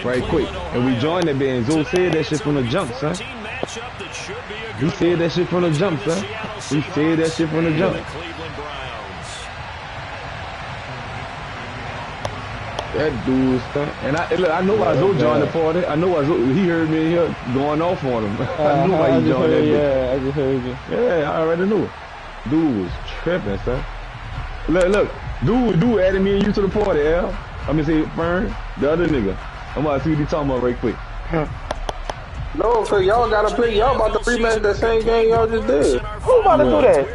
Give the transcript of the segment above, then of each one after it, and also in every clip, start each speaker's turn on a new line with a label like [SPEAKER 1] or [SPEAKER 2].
[SPEAKER 1] right quick. And we joined that band. Zoe said that shit from the jump, son. He said that shit from the jump, son. He said that shit from the jump. That dude's son. And I know why Zoe joined the party. I know why Zoe, he heard me in here going off on him. I knew why he joined that.
[SPEAKER 2] Yeah, I just heard you.
[SPEAKER 1] Yeah, I already knew it. Dude was tripping, son. Look, dude added me and you to the party, Al. I'm gonna say Fern, the other nigga. I'm about to see what he talking about right quick.
[SPEAKER 3] No, cause y'all gotta play. Y'all about to rematch that same game y'all just did.
[SPEAKER 2] Who about to do that?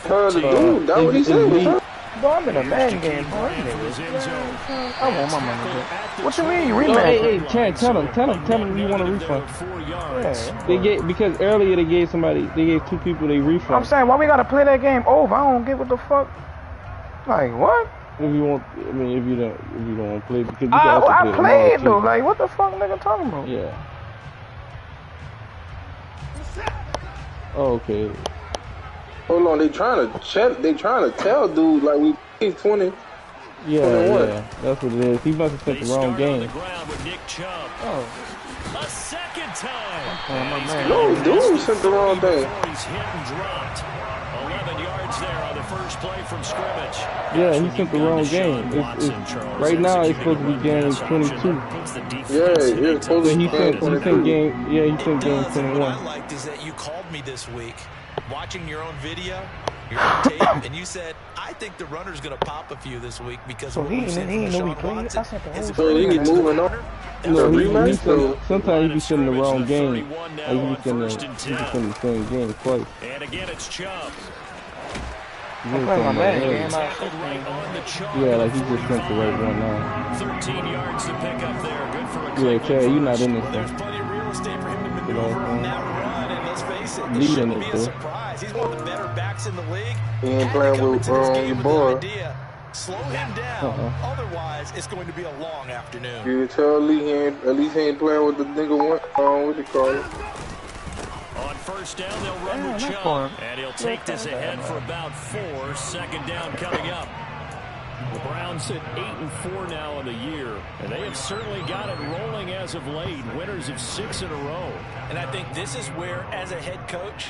[SPEAKER 3] Cause the dude, that's what he said.
[SPEAKER 2] Bro, I'm in a Madden game, bro. I want my money back. What you mean, rematch? Hey, Chad, tell them you want a refund. Yeah. They gave, because earlier they gave two people they refund. I'm saying, why we gotta play that game over? I don't get what the fuck. Like, what? If you want, I mean, if you don't want to play, because you I played though. Like, what the fuck, nigga, talking about? Yeah. Oh, okay.
[SPEAKER 3] Hold on, they trying to tell dude like we played 20.
[SPEAKER 2] Yeah, that's what it is. He must have sent the wrong game.
[SPEAKER 4] Oh. A second time.
[SPEAKER 3] No, dude sent the wrong thing.
[SPEAKER 4] He's hit and dropped. 11 yards there on the first play from scrimmage.
[SPEAKER 2] Yeah, he sent the wrong game. Right now it's supposed to be game 22.
[SPEAKER 3] Yeah, it's supposed to be game 22.
[SPEAKER 2] He sent game 21.
[SPEAKER 5] What I liked is that you called me this week, watching your own video, your own tape, and you said, I think the runner's going to pop a few this week because
[SPEAKER 2] so he ain't know he played.
[SPEAKER 3] So he moving on.
[SPEAKER 2] No, sometimes he be sending the wrong game. Like he be sending the same game twice.
[SPEAKER 4] And again, it's Chubb.
[SPEAKER 2] Yeah, like he just sent the right one now.
[SPEAKER 4] 13 yards to pick up there. Good for a
[SPEAKER 2] yeah, Chad, you're not in this
[SPEAKER 5] thing. There's plenty of real estate for him to maneuver on that run, and let's face it, this shouldn't be a surprise. He's one of the better backs in the league.
[SPEAKER 3] He ain't playing with your boy.
[SPEAKER 5] Slow him down. Otherwise, it's going to be a long afternoon.
[SPEAKER 3] You can tell at least he ain't playing with the nigga what you call it.
[SPEAKER 4] On first down, they'll run with Chubb, and he'll take this ahead for about 4. Second down coming up. The Browns sit 8-4 now in the year, and they have certainly got it rolling as of late. Winners of 6 in a row.
[SPEAKER 5] And I think this is where, as a head coach,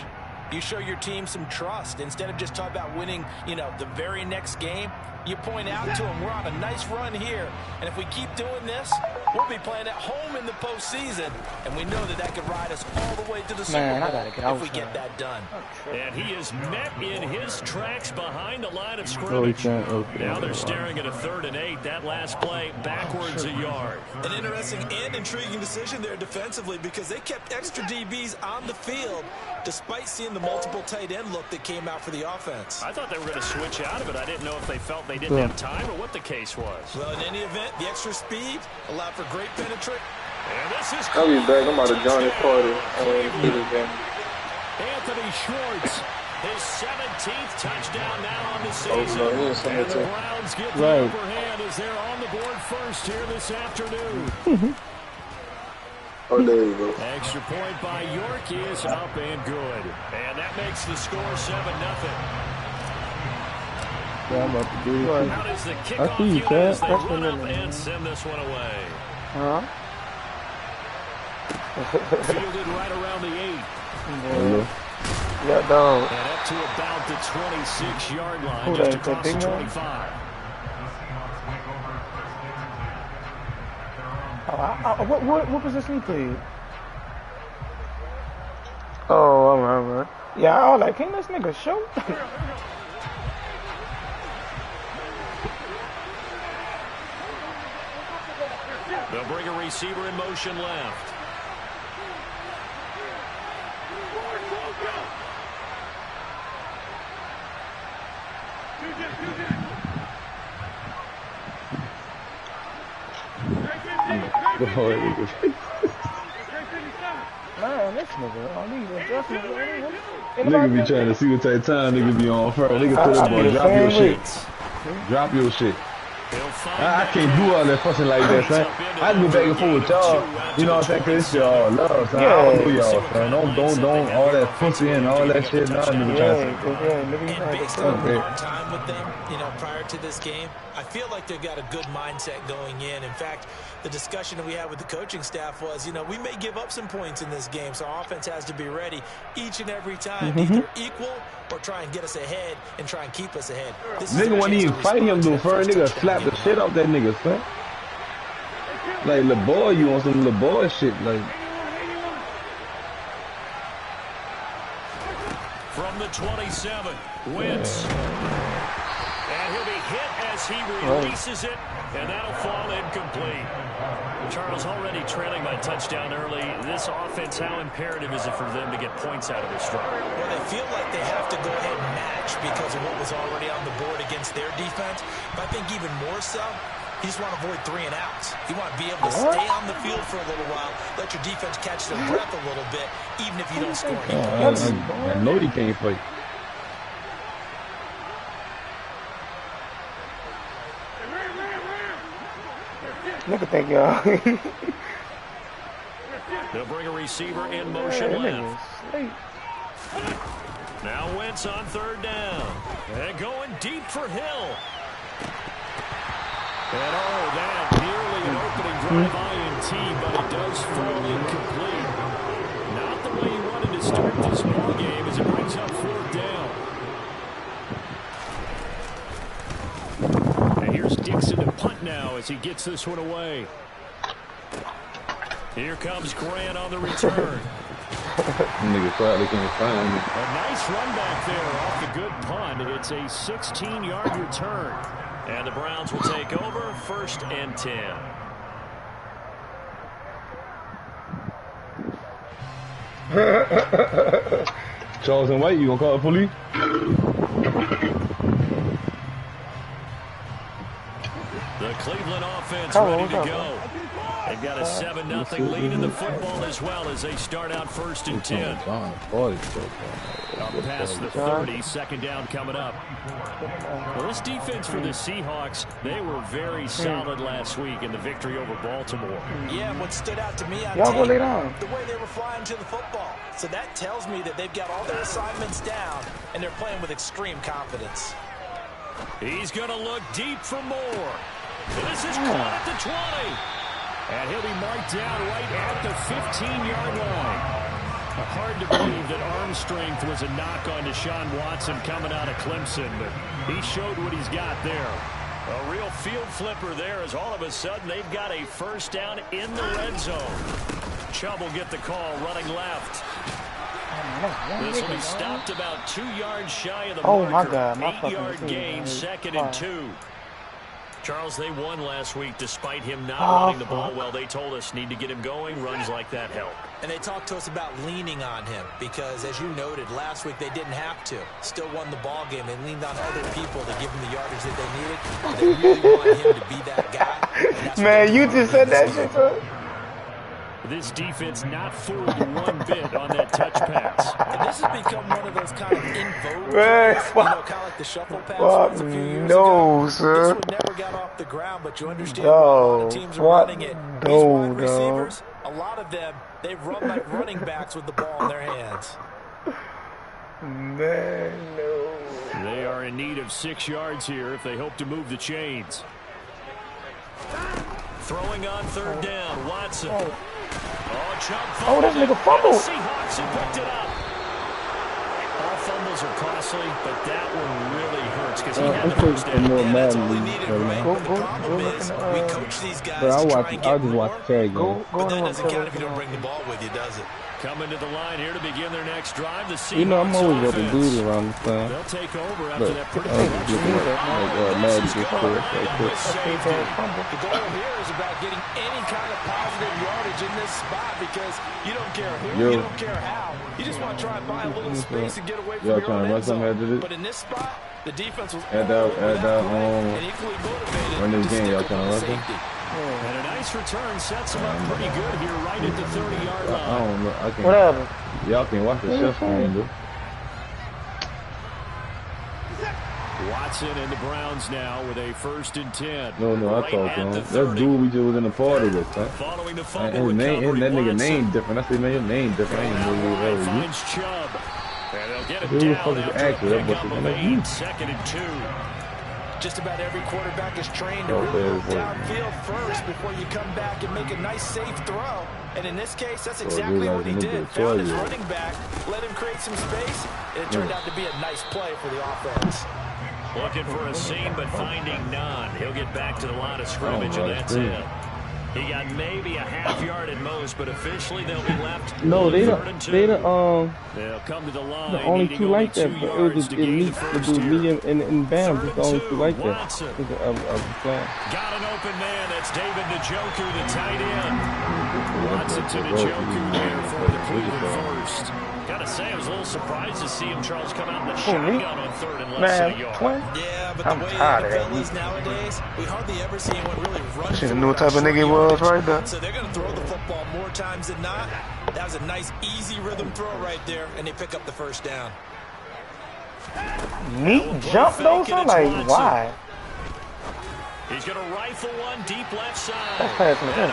[SPEAKER 5] you show your team some trust. Instead of just talking about winning, the very next game, you point out to them, we're on a nice run here, and if we keep doing this, we'll be playing at home in the postseason, and we know that could ride us all the way to the Super Bowl if we get that done.
[SPEAKER 4] And he is met in his tracks behind the line of scrimmage. Now they're staring at a 3rd and 8. That last play backwards a yard.
[SPEAKER 5] An interesting and intriguing decision there defensively because they kept extra DBs on the field despite seeing the multiple tight end look that came out for the offense.
[SPEAKER 4] I thought they were going to switch out of it. I didn't know if they felt they didn't have time or what the case was.
[SPEAKER 5] Well, in any event, the extra speed allowed for great penetration.
[SPEAKER 4] And this is
[SPEAKER 3] I'll be back. I'm about to join this party.
[SPEAKER 4] Anthony Schwartz, his 17th touchdown now on the season. And the Browns get the upper hand as they're on the board first here this afternoon.
[SPEAKER 3] Oh, there you go.
[SPEAKER 4] Extra point by York is up and good. And that makes the score 7-0.
[SPEAKER 2] Yeah, I'm about to do it.
[SPEAKER 4] How does the kickoff unit as they run up and send this one away? Fielded right around the 8.
[SPEAKER 2] Yeah, dog.
[SPEAKER 4] And up to about the 26-yard line, just across the 25.
[SPEAKER 2] What position he played? Oh, I remember. Yeah, I was like, can this nigga shoot?
[SPEAKER 4] They'll bring a receiver in motion left.
[SPEAKER 2] Man, this nigga on these adjustments.
[SPEAKER 1] Nigga be trying to see what type of time nigga be on first. Nigga throw the ball, drop your shit. Drop your shit.
[SPEAKER 4] He'll
[SPEAKER 1] I can't do all that fussing like that, son. I can go back and forth with y'all. You know what I'm saying? Cause it's y'all love, son. I don't know y'all, son. Don't all that pussy and all that shit. Nothing to be trying to say.
[SPEAKER 5] And based on our time with them, you know, prior to this game, I feel like they've got a good mindset going in. In fact, the discussion that we had with the coaching staff was, you know, we may give up some points in this game, so our offense has to be ready each and every time, either equal or try and get us ahead and try and keep us ahead.
[SPEAKER 1] Nigga wasn't even fight him, though. First nigga slapped the shit off that nigga, son. Like, little boy, you on some little boy shit, like.
[SPEAKER 4] From the 27, Wentz. And he'll be hit as he releases it, and that'll fall incomplete. Charles, already trailing by touchdown early. This offense, how imperative is it for them to get points out of this drive?
[SPEAKER 5] Well, they feel like they have to go ahead and match because of what was already on the board against their defense. But I think even more so, you just want to avoid 3 and outs. You want to be able to stay on the field for a little while, let your defense catch their breath a little bit, even if you don't score any points.
[SPEAKER 1] I know he can't fight.
[SPEAKER 2] Look at that y'all.
[SPEAKER 4] They'll bring a receiver in motion left. Now Wentz on 3rd down. And going deep for Hill. And that nearly an opening drive INT, but it does fall incomplete. Not the way you wanted to start this ball game as it brings up 4th down. And here's Dixon to punt now as he gets this one away. Here comes Grant on the return.
[SPEAKER 1] Nigga probably can't find me.
[SPEAKER 4] A nice run back there off the good punt. It's a 16-yard return. And the Browns will take over 1st and 10.
[SPEAKER 1] Charles and White, you gonna call the police?
[SPEAKER 4] The Cleveland offense ready to go. They've got a 7-0 lead in the football as well as they start out 1st and 10. Up past the 30, 2nd down coming up. Well, this defense for the Seahawks, they were very solid last week in the victory over Baltimore.
[SPEAKER 5] Yeah, what stood out to me on
[SPEAKER 2] Y'all go lay
[SPEAKER 5] tape,
[SPEAKER 2] down.
[SPEAKER 5] the way they were flying to the football. So that tells me that they've got all their assignments down and they're playing with extreme confidence.
[SPEAKER 4] He's going to look deep for more. This is caught at the 20. And he'll be marked down right at the 15-yard line. Hard to believe that arm strength was a knock on Deshaun Watson coming out of Clemson, but he showed what he's got there. A real field flipper there as all of a sudden they've got a 1st down in the red zone. Chubb will get the call running left. This will be stopped about 2 yards shy of the marker.
[SPEAKER 2] My God. My
[SPEAKER 4] 8-yard gain, 2nd and 2. Charles, they won last week despite him not running the ball well. They told us need to get him going. Runs like that help.
[SPEAKER 5] And they talked to us about leaning on him because, as you noted, last week they didn't have to. Still won the ball game. They leaned on other people to give him the yardage that they needed. They really want him to be that guy.
[SPEAKER 2] Man, you just said that shit, son.
[SPEAKER 4] This defense not fooled one bit on that touch pass.
[SPEAKER 5] And this has become one of those kind of in vogue,
[SPEAKER 2] Man,
[SPEAKER 5] kind of like the shuffle pass was a few years ago.
[SPEAKER 2] sir.
[SPEAKER 5] This one never got off the ground, but you understand why a lot of teams are running it. These wide receivers, a lot of them, they run like running backs with the ball in their hands.
[SPEAKER 2] Man, no.
[SPEAKER 4] They are in need of 6 yards here if they hope to move the chains. Throwing on 3rd down, Watson.
[SPEAKER 2] Oh, that nigga fumbled.
[SPEAKER 4] Seahawks have picked it up. All fumbles are costly, but that one really hurts because he had the first down.
[SPEAKER 5] Yeah, that's all he needed, right?
[SPEAKER 2] Go
[SPEAKER 5] The problem is we coach these guys
[SPEAKER 1] But
[SPEAKER 5] to try and get more,
[SPEAKER 2] Go
[SPEAKER 5] but that
[SPEAKER 2] in
[SPEAKER 5] doesn't count if you don't bring the ball with you, does it?
[SPEAKER 4] Coming to the line here to begin their next drive. The Seahawks
[SPEAKER 2] You know, I'm always got the
[SPEAKER 4] offense.
[SPEAKER 2] dude around the time.
[SPEAKER 4] They'll take over after that pretty
[SPEAKER 1] The
[SPEAKER 5] goal here is about getting any kind of positive yardage in this spot because you don't care who, you don't care how. You just want to try and buy a little space and get away from your own end zone. But in this spot, the defense was and equally motivated
[SPEAKER 1] run this
[SPEAKER 5] to
[SPEAKER 1] game,
[SPEAKER 5] stick
[SPEAKER 1] y'all trying to
[SPEAKER 5] with
[SPEAKER 1] run
[SPEAKER 5] safety.
[SPEAKER 4] And a nice return sets them up pretty good here right at the 30-yard line.
[SPEAKER 1] I don't know. I can't.
[SPEAKER 2] What happened?
[SPEAKER 1] Y'all can watch the chef screen, dude.
[SPEAKER 4] Watson and the Browns now with a 1st and 10.
[SPEAKER 1] No, I talked to him. That's dude we just was in the party with, huh?
[SPEAKER 4] Following the
[SPEAKER 1] His
[SPEAKER 4] fumble
[SPEAKER 1] name, that nigga
[SPEAKER 4] Watson.
[SPEAKER 1] name different. I said, man, your name different. I ain't know who that was.
[SPEAKER 4] Finds Chubb. And they'll get him
[SPEAKER 1] Who the
[SPEAKER 4] down
[SPEAKER 1] fuck is
[SPEAKER 4] after a
[SPEAKER 1] accurate?
[SPEAKER 4] pickup
[SPEAKER 1] That
[SPEAKER 4] of
[SPEAKER 1] was
[SPEAKER 4] 8, 2nd and 2.
[SPEAKER 5] Just about every quarterback is trained to really move downfield first before you come back and make a nice, safe throw. And in this case, that's exactly what he did. Found his running back, let him create some space, and it turned out to be a nice play for the offense.
[SPEAKER 4] Looking for a seam, but finding none. He'll get back to the line of scrimmage, and that's it. He got maybe a half yard at most, but officially they'll be left.
[SPEAKER 2] No,
[SPEAKER 4] they'll
[SPEAKER 2] come to the line. The only two like that, but it was the medium and bounds. It's the only two like that.
[SPEAKER 4] Got an open man. That's David Njoku, the tight end. Watson to Njoku there for the Cleveland first. Gotta say, I was a little surprised to see him, Charles, come out in the shotgun on 3rd and less than a yard.
[SPEAKER 5] Yeah, but the way the NFL is nowadays, we hardly ever see anyone really run.
[SPEAKER 2] Should have knew what type of nigga he was right there.
[SPEAKER 5] So they're going to throw the football more times than not. That was a nice, easy rhythm throw right there, and they pick up the 1st down.
[SPEAKER 2] Neat jump, though? So like, why?
[SPEAKER 4] He's going to rifle one deep left side.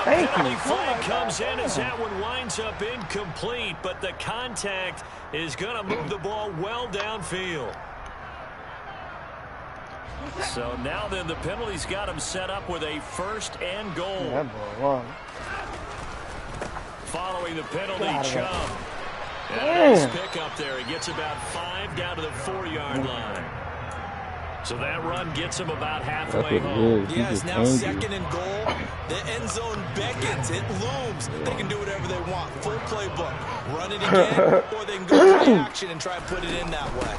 [SPEAKER 2] Thank you.
[SPEAKER 4] Flag comes in as that one winds up incomplete, but the contact is going to move the ball well downfield. So now then the penalty's got him set up with a 1st and goal. Following the penalty, Chubb. Nice pick up there. He gets about 5 down to the 4-yard line. So that run gets him about halfway home.
[SPEAKER 5] Yeah, it's now 2nd and goal. The end zone beckons. It looms. They can do whatever they want. Full playbook. Run it again, or they can go to action and try and put it in that way.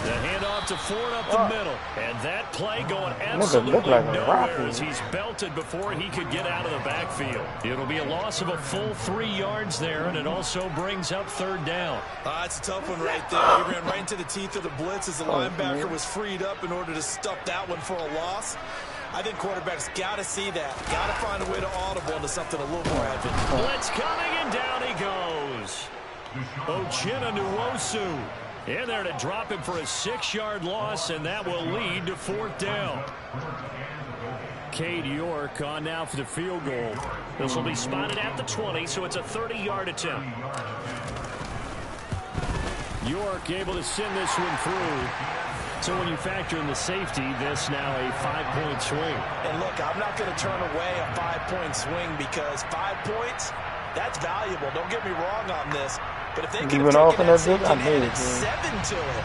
[SPEAKER 4] The handoff to Ford up the middle. And that play going absolutely nowhere as he's belted before he could get out of the backfield. It'll be a loss of a full 3 yards there, and it also brings up 3rd down.
[SPEAKER 5] It's a tough one right there. He ran right into the teeth of the blitz as the linebacker was freed up in order to stuff that one for a loss. I think quarterbacks got to see that. Got to find a way to audible into something a little more evident.
[SPEAKER 4] Blitz coming, and down he goes. Uchenna Nwosu in there to drop him for a 6-yard loss, and that will lead to 4th down. Cade York on now for the field goal. This will be spotted at the 20, so it's a 30-yard attempt. York able to send this one through. So when you factor in the safety, this now a 5-point swing.
[SPEAKER 5] And look, I'm not going to turn away a 5-point swing because 5 points, that's valuable. Don't get me wrong on this. But if they can have taken that safety and added 7 to it,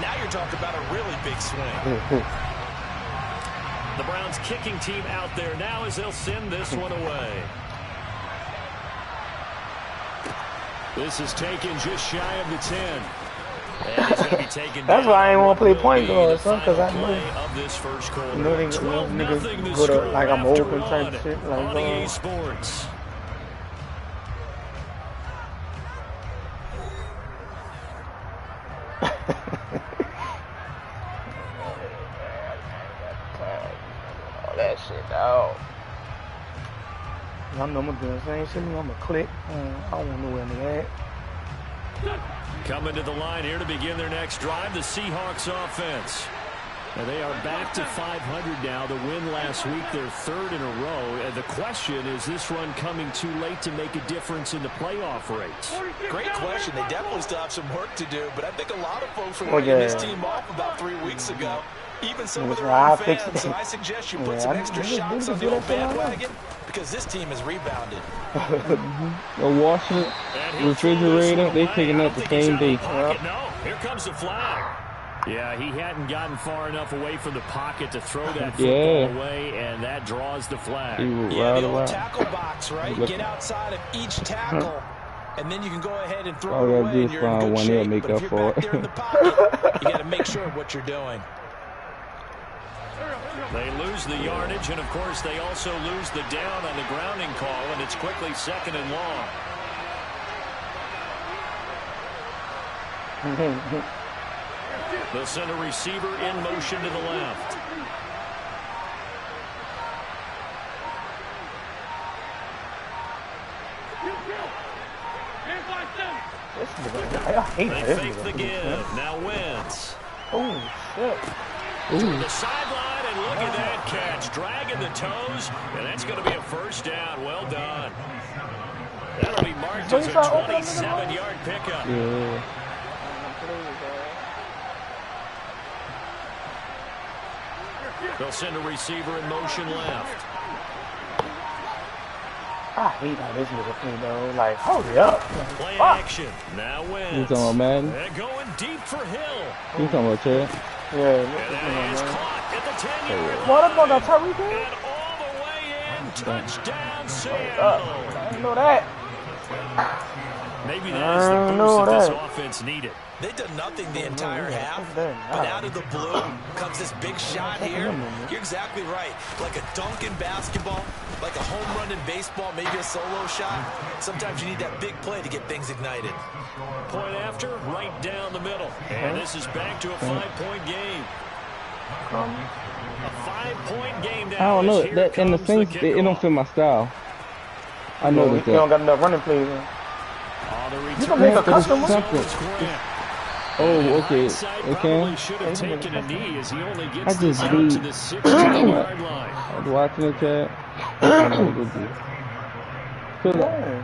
[SPEAKER 5] now you're talking about a really big swing.
[SPEAKER 4] The Browns kicking team out there now as they'll send this one away. This is taken just shy of the 10. And he's going to be taken.
[SPEAKER 2] That's why I ain't want to play point guard, son, because I know
[SPEAKER 4] of this first quarter.
[SPEAKER 2] Niggas go to like I'm open type shit. Like,
[SPEAKER 4] EA Sports.
[SPEAKER 2] That shit out. I know I'm gonna do the same shit. I'm gonna click. I don't want nowhere near that.
[SPEAKER 4] Coming to the line here to begin their next drive, the Seahawks offense. And they are back to 500 now. The win last week, their 3rd in a row. And the question, is this run coming too late to make a difference in the playoff race?
[SPEAKER 5] Great question. They definitely still have some work to do. But I think a lot of folks were writing this team off about 3 weeks ago. Even some of their own fans. And I suggest you put some extra shots on the old bandwagon because this team has rebounded.
[SPEAKER 2] The washer, refrigerator, they taking up the same day.
[SPEAKER 4] No, here comes the flag. Yeah, he hadn't gotten far enough away from the pocket to throw that football away, and that draws the flag.
[SPEAKER 5] Yeah, the old tackle box, right? Get outside of each tackle, and then you can go ahead and throw it away, and you're in good shape. But if you're back there in the pocket, you got to make sure of what you're doing.
[SPEAKER 4] They lose the yardage, and, of course, they also lose the down on the grounding call, and it's quickly 2nd and long. They'll send a receiver in motion to the left.
[SPEAKER 2] I hate
[SPEAKER 4] they
[SPEAKER 2] this.
[SPEAKER 4] fake the give. Now Wentz.
[SPEAKER 2] Oh, shit.
[SPEAKER 4] To the sideline, and look at that catch. Dragging the toes, and that's going to be a first down. Well done. That'll be marked as a 27-yard pickup.
[SPEAKER 2] Yeah.
[SPEAKER 4] They'll send a receiver in motion left.
[SPEAKER 2] I hate how this nigga play, though. Like, hurry up.
[SPEAKER 4] Play action. Now wins.
[SPEAKER 2] You talking about Madden?
[SPEAKER 4] They're going deep for Hill.
[SPEAKER 2] You talking about Chad?
[SPEAKER 4] Yeah. And that is caught at the 10-yard line.
[SPEAKER 2] What about that Tyreek Hill?
[SPEAKER 4] And all the way in. Touchdown, Seattle.
[SPEAKER 2] I didn't know that.
[SPEAKER 4] Maybe that is the boost that this offense needed.
[SPEAKER 5] They've done nothing the entire half, but out of the blue comes this big shot here. You're exactly right. Like a dunk in basketball, like a home run in baseball, maybe a solo shot. Sometimes you need that big play to get things ignited.
[SPEAKER 4] Point after, right down the middle. And this is back to a 5-point game. A 5-point game now.
[SPEAKER 2] I don't know. That in the Saints, it don't fit my style. I know that. You don't got enough running plays. You can make a custom Oh, okay. Okay. I just beat. I was watching it, Chad.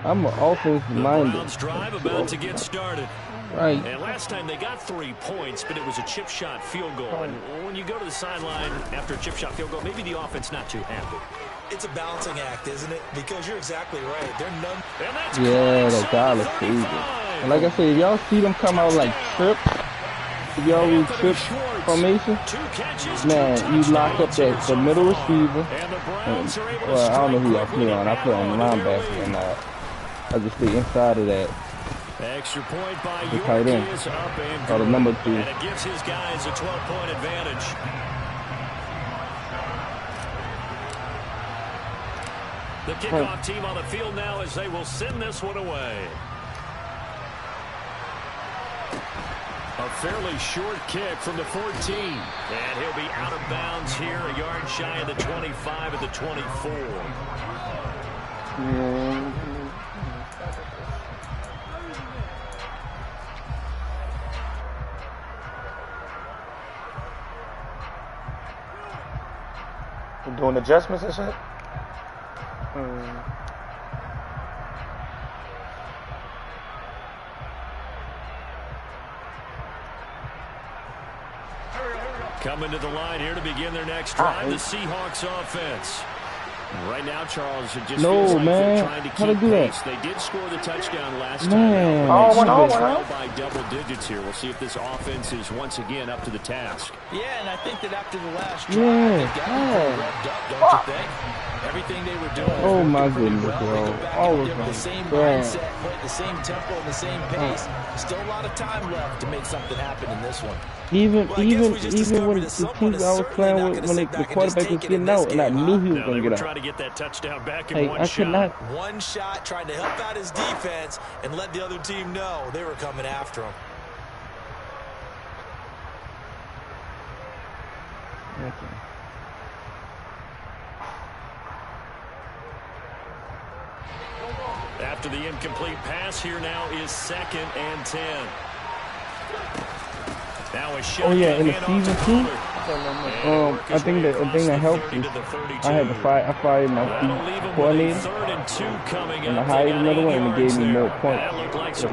[SPEAKER 2] I'm an offensive-minded.
[SPEAKER 4] Drive about to get started.
[SPEAKER 2] Right.
[SPEAKER 4] And last time they got 3 points, but it was a chip shot field goal. And when you go to the sideline after a chip shot field goal, maybe the offense not too happy.
[SPEAKER 5] It's a balancing act, isn't it? Because you're exactly right. They're none.
[SPEAKER 2] Yeah, that guy looks crazy. And like I said, if y'all see them come out like trips, if y'all read trip formation, man, you lock up the middle receiver. And, well, I don't know who y'all play on. I play on linebacker, and I just stay inside of that.
[SPEAKER 4] Extra point by
[SPEAKER 2] the tight end, or the number 2.
[SPEAKER 4] And it gives his guys a 12-point advantage. The kickoff team on the field now as they will send this one away. A fairly short kick from the 14. And he'll be out of bounds here, a yard shy of the 25 at the 24.
[SPEAKER 2] We're doing adjustments and shit?
[SPEAKER 4] Coming to the line here to begin their next drive, the Seahawks offense. Right now, Charles, it just feels like they're trying to keep pace. They did score the touchdown last time. They're trailed by double digits here. We'll see if this offense is once again up to the task.
[SPEAKER 5] Yeah, and I think that after the last drive, they got revved up, don't you think? Everything they were doing.
[SPEAKER 2] Oh my goodness, bro.
[SPEAKER 5] All the same mindset, the same tempo, and the same pace. Still a lot of time left to make something happen in this one.
[SPEAKER 2] Even when the teams I was playing with, when the quarterback was getting out, and I knew he was going to get out.
[SPEAKER 4] Trying to get that touchdown back in one shot.
[SPEAKER 5] One shot, trying to help out his defense and let the other team know they were coming after him.
[SPEAKER 2] Okay.
[SPEAKER 4] After the incomplete pass, here now is 2nd and 10. Now a shot.
[SPEAKER 2] Oh yeah, in the season 2, I think the thing that helped is I fired my coordinator, and I hired another one, and it gave me more points. So I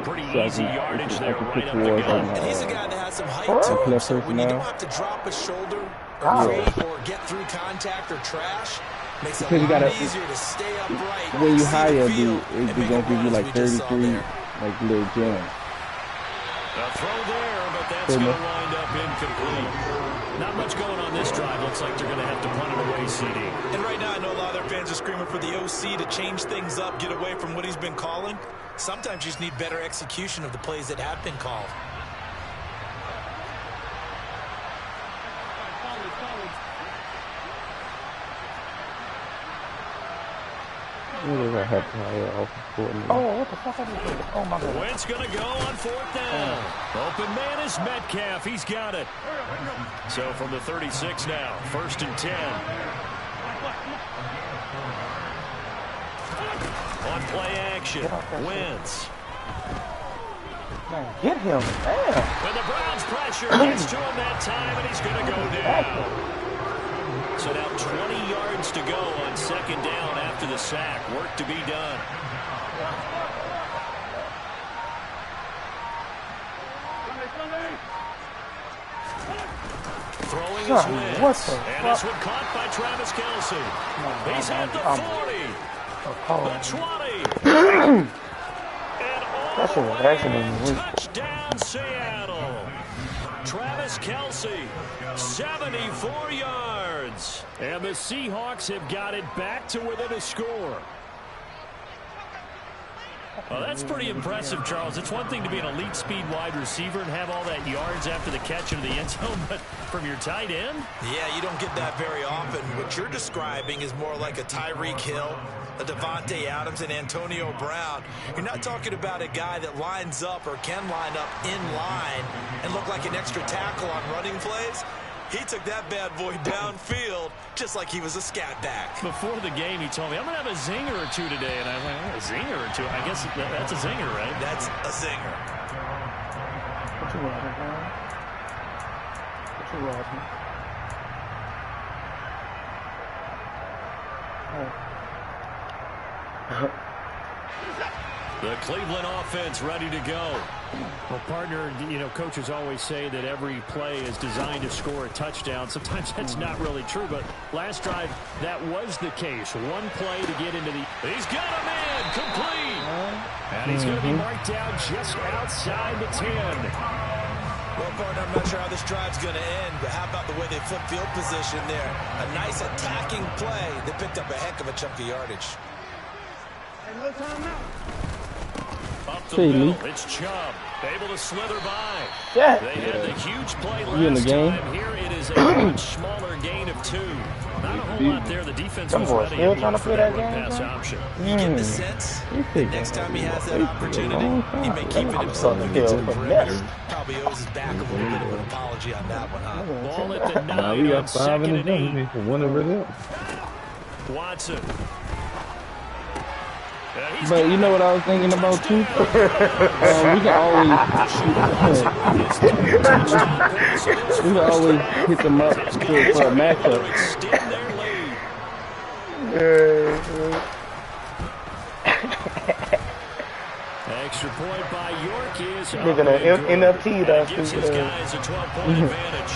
[SPEAKER 2] could put towards like my player personnel.
[SPEAKER 5] You don't have to drop a shoulder or get through contact or trash. Makes it a lot easier to stay upright.
[SPEAKER 2] When you hire, they're going to give you like 33 like little gems.
[SPEAKER 4] A throw there, but that's going to wind up incomplete. Not much going on this drive. Looks like they're going to have to punt it away, CD.
[SPEAKER 5] And right now, I know a lot of their fans are screaming for the OC to change things up, get away from what he's been calling. Sometimes you just need better execution of the plays that have been called.
[SPEAKER 2] What the fuck are they doing? Oh my God.
[SPEAKER 4] Wentz going to go on 4th down. Open man is Metcalf. He's got it. So from the 36 now, 1st and 10. On play action, Wentz.
[SPEAKER 2] Man, get him. Damn.
[SPEAKER 4] When the Browns pressure gets to him that time, and he's going to go down. So now 20 yards to go on second down after the sack. Work to be done. Throwing his wins. And this one caught by Travis Kelce. He's at the 40. The 20.
[SPEAKER 2] That's an accident.
[SPEAKER 4] Touchdown, Seattle. Travis Kelce, 74 yards. And the Seahawks have got it back to within a score. Well, that's pretty impressive, Charles. It's one thing to be an elite speed wide receiver and have all that yards after the catch into the end zone, but from your tight end?
[SPEAKER 5] Yeah, you don't get that very often. What you're describing is more like a Tyreek Hill, a Devontae Adams, and Antonio Brown. You're not talking about a guy that lines up or can line up in line and look like an extra tackle on running plays. He took that bad boy downfield just like he was a scat back.
[SPEAKER 4] Before the game, he told me, I'm going to have a zinger or two today. And I was like, a zinger or two? I guess that's a zinger, right?
[SPEAKER 5] That's a zinger.
[SPEAKER 2] What you watching, man? What you watching?
[SPEAKER 4] The Cleveland offense ready to go. Well, partner, you know, coaches always say that every play is designed to score a touchdown. Sometimes that's not really true, but last drive, that was the case. One play to get into the... He's got a man complete. And he's going to be marked down just outside the 10.
[SPEAKER 5] Well, partner, I'm not sure how this drive's going to end, but how about the way they flip field position there? A nice attacking play that picked up a heck of a chunk of yardage.
[SPEAKER 4] Up the middle, it's Chubb, able to slither by.
[SPEAKER 2] Yeah.
[SPEAKER 4] They had the huge play
[SPEAKER 2] You in the
[SPEAKER 4] last
[SPEAKER 2] game?
[SPEAKER 4] time. Here it is a much smaller gain of 2. Not a whole lot there. The defense was ready
[SPEAKER 2] still trying to play that game,
[SPEAKER 4] pass
[SPEAKER 2] bro?
[SPEAKER 4] option.
[SPEAKER 5] You get the sense next time he has that opportunity, he may keep it himself and get to the perimeter. Probably owes his back a little bit of an apology on that one, huh?
[SPEAKER 4] Ball at the 9
[SPEAKER 1] we
[SPEAKER 4] on
[SPEAKER 1] got 5 in the
[SPEAKER 4] 2nd and 8.
[SPEAKER 1] game for one over there.
[SPEAKER 4] Watson.
[SPEAKER 2] But you know what I was thinking about too? We can always hit them up for a matchup.
[SPEAKER 4] Extra point by York is
[SPEAKER 2] Nigga, the NFT that's
[SPEAKER 4] gives his guys a 12-point advantage.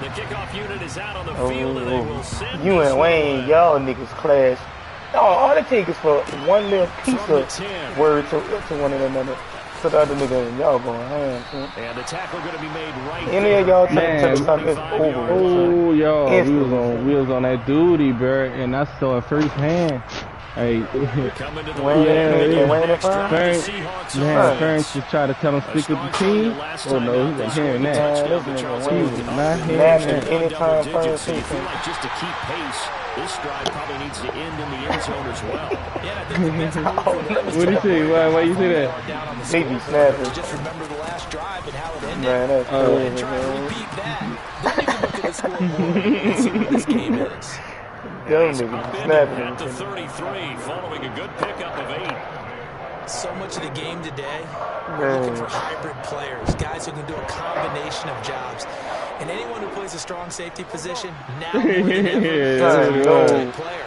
[SPEAKER 4] The kickoff unit is out on the field, and they will send
[SPEAKER 2] you and Wayne, y'all niggas clash. No, all it takes is for one little piece of word to one another. So the other nigga, y'all going ham.
[SPEAKER 4] And the tackle going to be made right.
[SPEAKER 2] Any of y'all take something, it's over.
[SPEAKER 1] Oh, y'all, we was on that duty, bro, and I saw it firsthand. Hey,
[SPEAKER 2] Wayne
[SPEAKER 1] Ferns just try to tell him stick with the team. Oh no, he was hearing that. He was not hearing that.
[SPEAKER 2] Anytime Ferns
[SPEAKER 4] so you feel like just to keep pace, this drive probably needs to end in the end zone as well.
[SPEAKER 1] What do you say? Why you say that?
[SPEAKER 2] Baby snapping.
[SPEAKER 5] Just remember the last drive and how it ended.
[SPEAKER 2] Man, that's
[SPEAKER 5] and try to repeat that. Then you can look at the scoreboard and see what this game is.
[SPEAKER 2] Young nigga snapping.
[SPEAKER 4] At the 33, following a good pickup of 8.
[SPEAKER 5] So much of the game today, we're looking for hybrid players, guys who can do a combination of jobs. And anyone who plays a strong safety position, now more than ever, is a good player.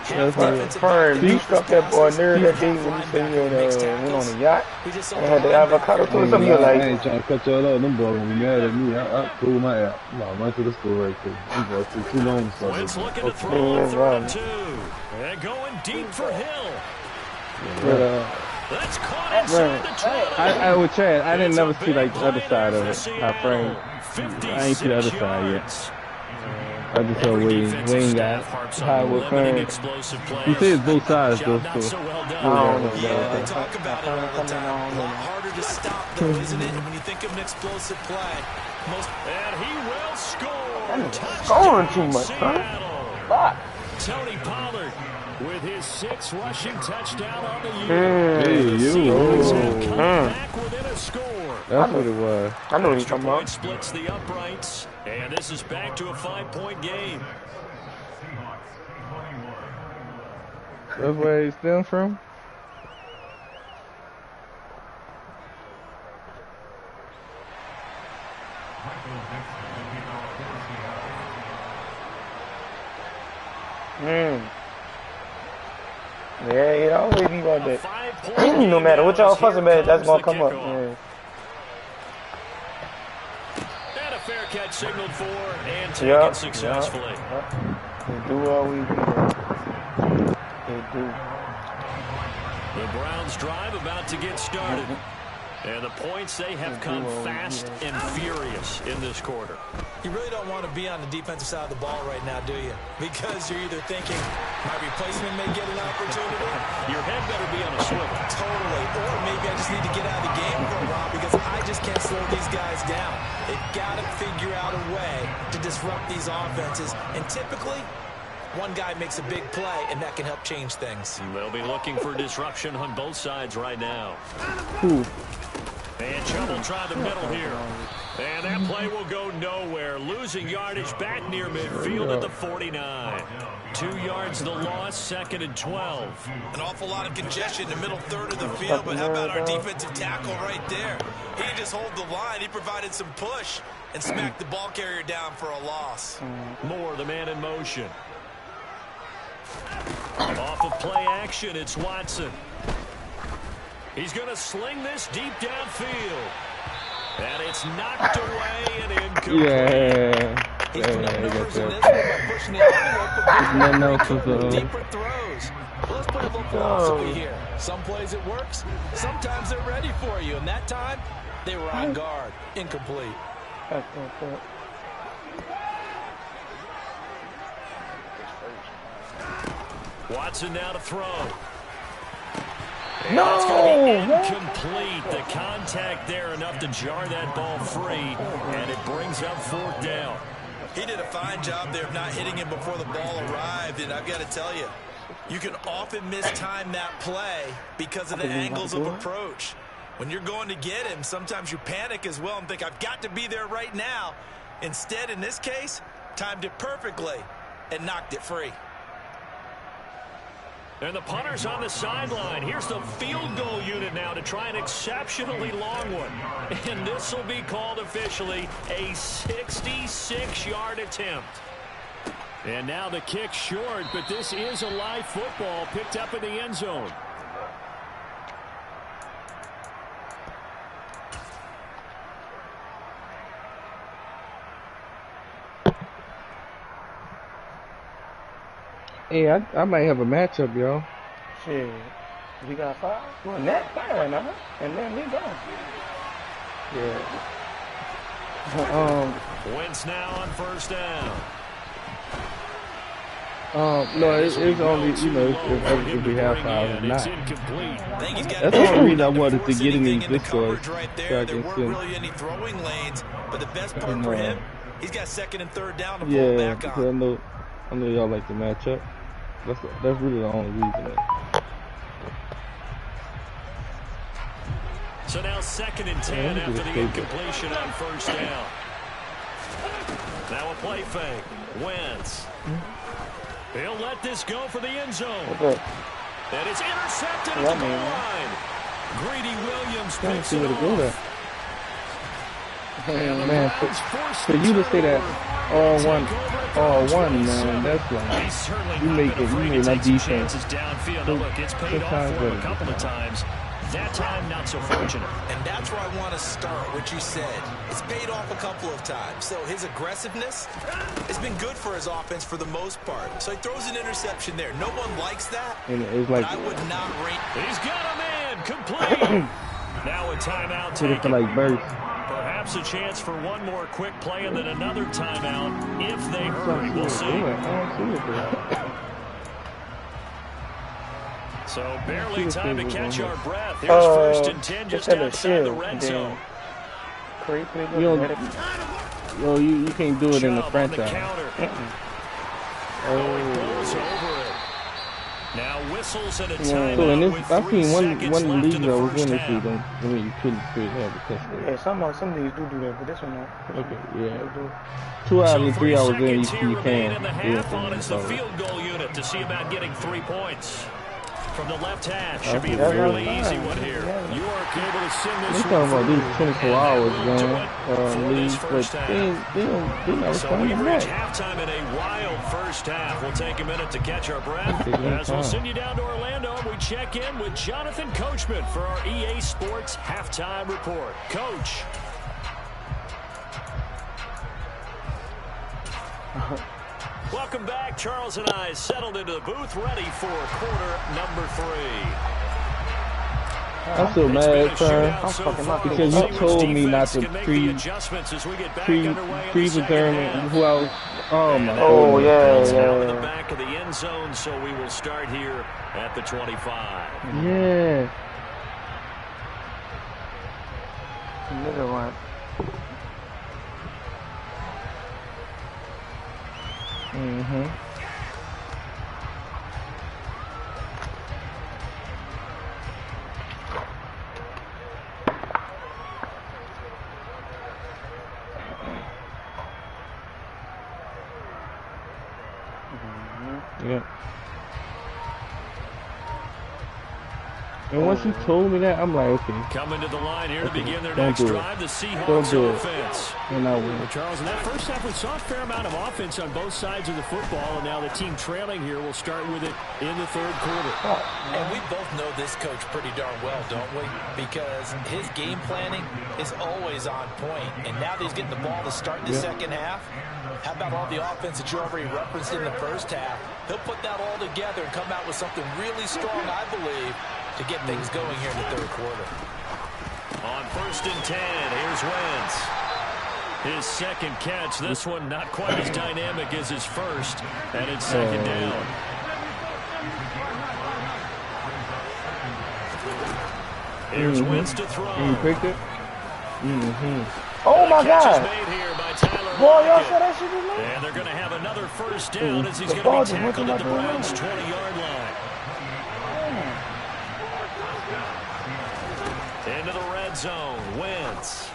[SPEAKER 2] That's like Fern, you struck that boy near that day when he said you went on a yacht and had the avocado toast. Something like
[SPEAKER 1] I ain't trying to cut y'all up. Them boys gonna be mad at me. I pulled my app. No, I went to the store right quick. Them boys took too long.
[SPEAKER 4] Wentz looking to throw on 3rd and 2. And going deep for Hill. That's caught inside the 20.
[SPEAKER 2] I would Chad, I didn't never see like the other side of it. How Frank, I ain't see the other side yet. I just saw Wayne got high with Fern. You say it's both sides though. So.
[SPEAKER 5] They talk about it all the time. A lot harder to stop though, isn't it? When you think of an explosive play.
[SPEAKER 4] And he will score.
[SPEAKER 2] Scoring too much, huh?
[SPEAKER 4] Tony Pollard with his 6th rushing touchdown on the
[SPEAKER 1] year.
[SPEAKER 4] Seahawks have come back within a score.
[SPEAKER 1] That's what it was.
[SPEAKER 2] I know what he's talking about.
[SPEAKER 4] Splits the uprights, and this is back to a 5-point game.
[SPEAKER 1] That's where he stem from?
[SPEAKER 2] Yeah, it always be like that. No matter what y'all fussing about, that's gonna come up. Yeah.
[SPEAKER 4] And a fair catch signaled for and taken successfully.
[SPEAKER 2] They do always do that. They do.
[SPEAKER 4] The Browns drive about to get started. And the points, they have come fast and furious in this quarter.
[SPEAKER 5] You really don't want to be on the defensive side of the ball right now, do you? Because you're either thinking, my replacement may get an opportunity.
[SPEAKER 4] Your head better be on a swivel.
[SPEAKER 5] Totally. Or maybe I just need to get out of the game for a while because I just can't slow these guys down. They've got to figure out a way to disrupt these offenses. And typically, one guy makes a big play, and that can help change things.
[SPEAKER 4] They'll be looking for disruption on both sides right now. And Chubb will try the middle here. And that play will go nowhere. Losing yardage back near midfield at the 49. 2 yards the loss, 2nd and 12.
[SPEAKER 5] An awful lot of congestion in the middle third of the field, but how about our defensive tackle right there? He didn't just hold the line. He provided some push and smacked the ball carrier down for a loss.
[SPEAKER 4] Moore, the man in motion. Off of play action, it's Watson. He's going to sling this deep downfield. And it's knocked away and incomplete.
[SPEAKER 2] Yeah.
[SPEAKER 5] He's put up numbers in this one by pushing the envelope of deeper throws. Well, let's play a little philosophy here. Some plays it works. Sometimes they're ready for you. And that time, they were on guard. Incomplete.
[SPEAKER 4] Watson now to throw.
[SPEAKER 2] No!
[SPEAKER 4] That's going to be incomplete. The contact there enough to jar that ball free, and it brings up 4th down.
[SPEAKER 5] He did a fine job there of not hitting him before the ball arrived, and I've got to tell you, you can often mistime that play because of the angles of approach. When you're going to get him, sometimes you panic as well and think, I've got to be there right now. Instead, in this case, timed it perfectly and knocked it free.
[SPEAKER 4] And the punter's on the sideline. Here's the field goal unit now to try an exceptionally long one. And this will be called officially a 66-yard attempt. And now the kick short, but this is a live football picked up in the end zone.
[SPEAKER 2] Hey, I might have a matchup, y'all. Shit. We got 5? Well, net 5 right now. And then we go. Yeah.
[SPEAKER 4] Wentz now on 1st down.
[SPEAKER 2] No, it's only, you know, if we have 5 or not. That's the only reason I wanted to get him in this score.
[SPEAKER 5] There weren't really any throwing lanes, but the best part for him, he's got 2nd and 3rd down to pull back on.
[SPEAKER 2] I know y'all like the matchup. That's really the only reason.
[SPEAKER 4] So now 2nd and 10 after the incompletion on 1st down. Now a play fake. Wentz. He'll let this go for the end zone. And it's intercepted at the goal line. Greedy Williams picks it off.
[SPEAKER 2] Man, for you to say that all one, man, that's like you make not defense.
[SPEAKER 4] Downfield. Look, it's paid off for him a couple of times. That time, not so fortunate.
[SPEAKER 5] And that's where I want to start, what you said. It's paid off a couple of times. So his aggressiveness has been good for his offense for the most part. So he throws an interception there. No one likes that.
[SPEAKER 2] And it's like,
[SPEAKER 5] I would not rate.
[SPEAKER 4] He's got a man complete. Now a timeout taken.
[SPEAKER 2] Like burst.
[SPEAKER 4] Perhaps a chance for one more quick play and then another timeout if they hurry. We'll see. So barely time to catch our breath. Here's 1st and 10 just outside the red zone.
[SPEAKER 2] You can't do it in the franchise.
[SPEAKER 4] Now whistles and a timeout.
[SPEAKER 2] So in this, I've seen one league that was in this league. I mean, you couldn't have a touchdown. Yeah, some leagues do that, but this one not. Okay, yeah. 2 out of the 3 hours in, you can.
[SPEAKER 4] In the half on it's the field goal unit to see about getting 3 points. from the left hash. Should be a fairly easy one here. York able to send this
[SPEAKER 2] one. Talking about these 24 hours, man. League, but they never
[SPEAKER 4] so we reach halftime in a wild first half. We'll take a minute to catch our breath as we'll send you down to Orlando and we check in with Jonathan Coachman for our EA Sports halftime report. Coach. Welcome back. Charles and I settled into the booth, ready for quarter number 3.
[SPEAKER 2] I'm so mad, sir. I'm fucking up because you told me not to pre-determine who I was. Oh my God.
[SPEAKER 4] Oh yeah. In the back of the end zone, so we will start here at the 25.
[SPEAKER 2] Yeah. Another one. Yeah. And once you told me that, I'm like, okay.
[SPEAKER 4] Coming to the line here to begin their next drive, the Seahawks offense.
[SPEAKER 2] And I win.
[SPEAKER 4] Charles, in that first half, we saw a fair amount of offense on both sides of the football, and now the team trailing here will start with it in the third quarter.
[SPEAKER 5] And we both know this coach pretty darn well, don't we? Because his game planning is always on point, and now that he's getting the ball to start the second half, how about all the offense that you already referenced in the first half? He'll put that all together and come out with something really strong, I believe, to get things going here in the third quarter.
[SPEAKER 4] On 1st and 10, here's Wentz. His second catch, this one not quite as dynamic as his first, and it's second down. Here's Wentz to throw.
[SPEAKER 2] You picked it? Oh my God. Boy, y'all said that shit was late.
[SPEAKER 4] And they're going to have another first down as he's going to be tackled at the Browns' 20-yard line. Into the red zone, Wentz.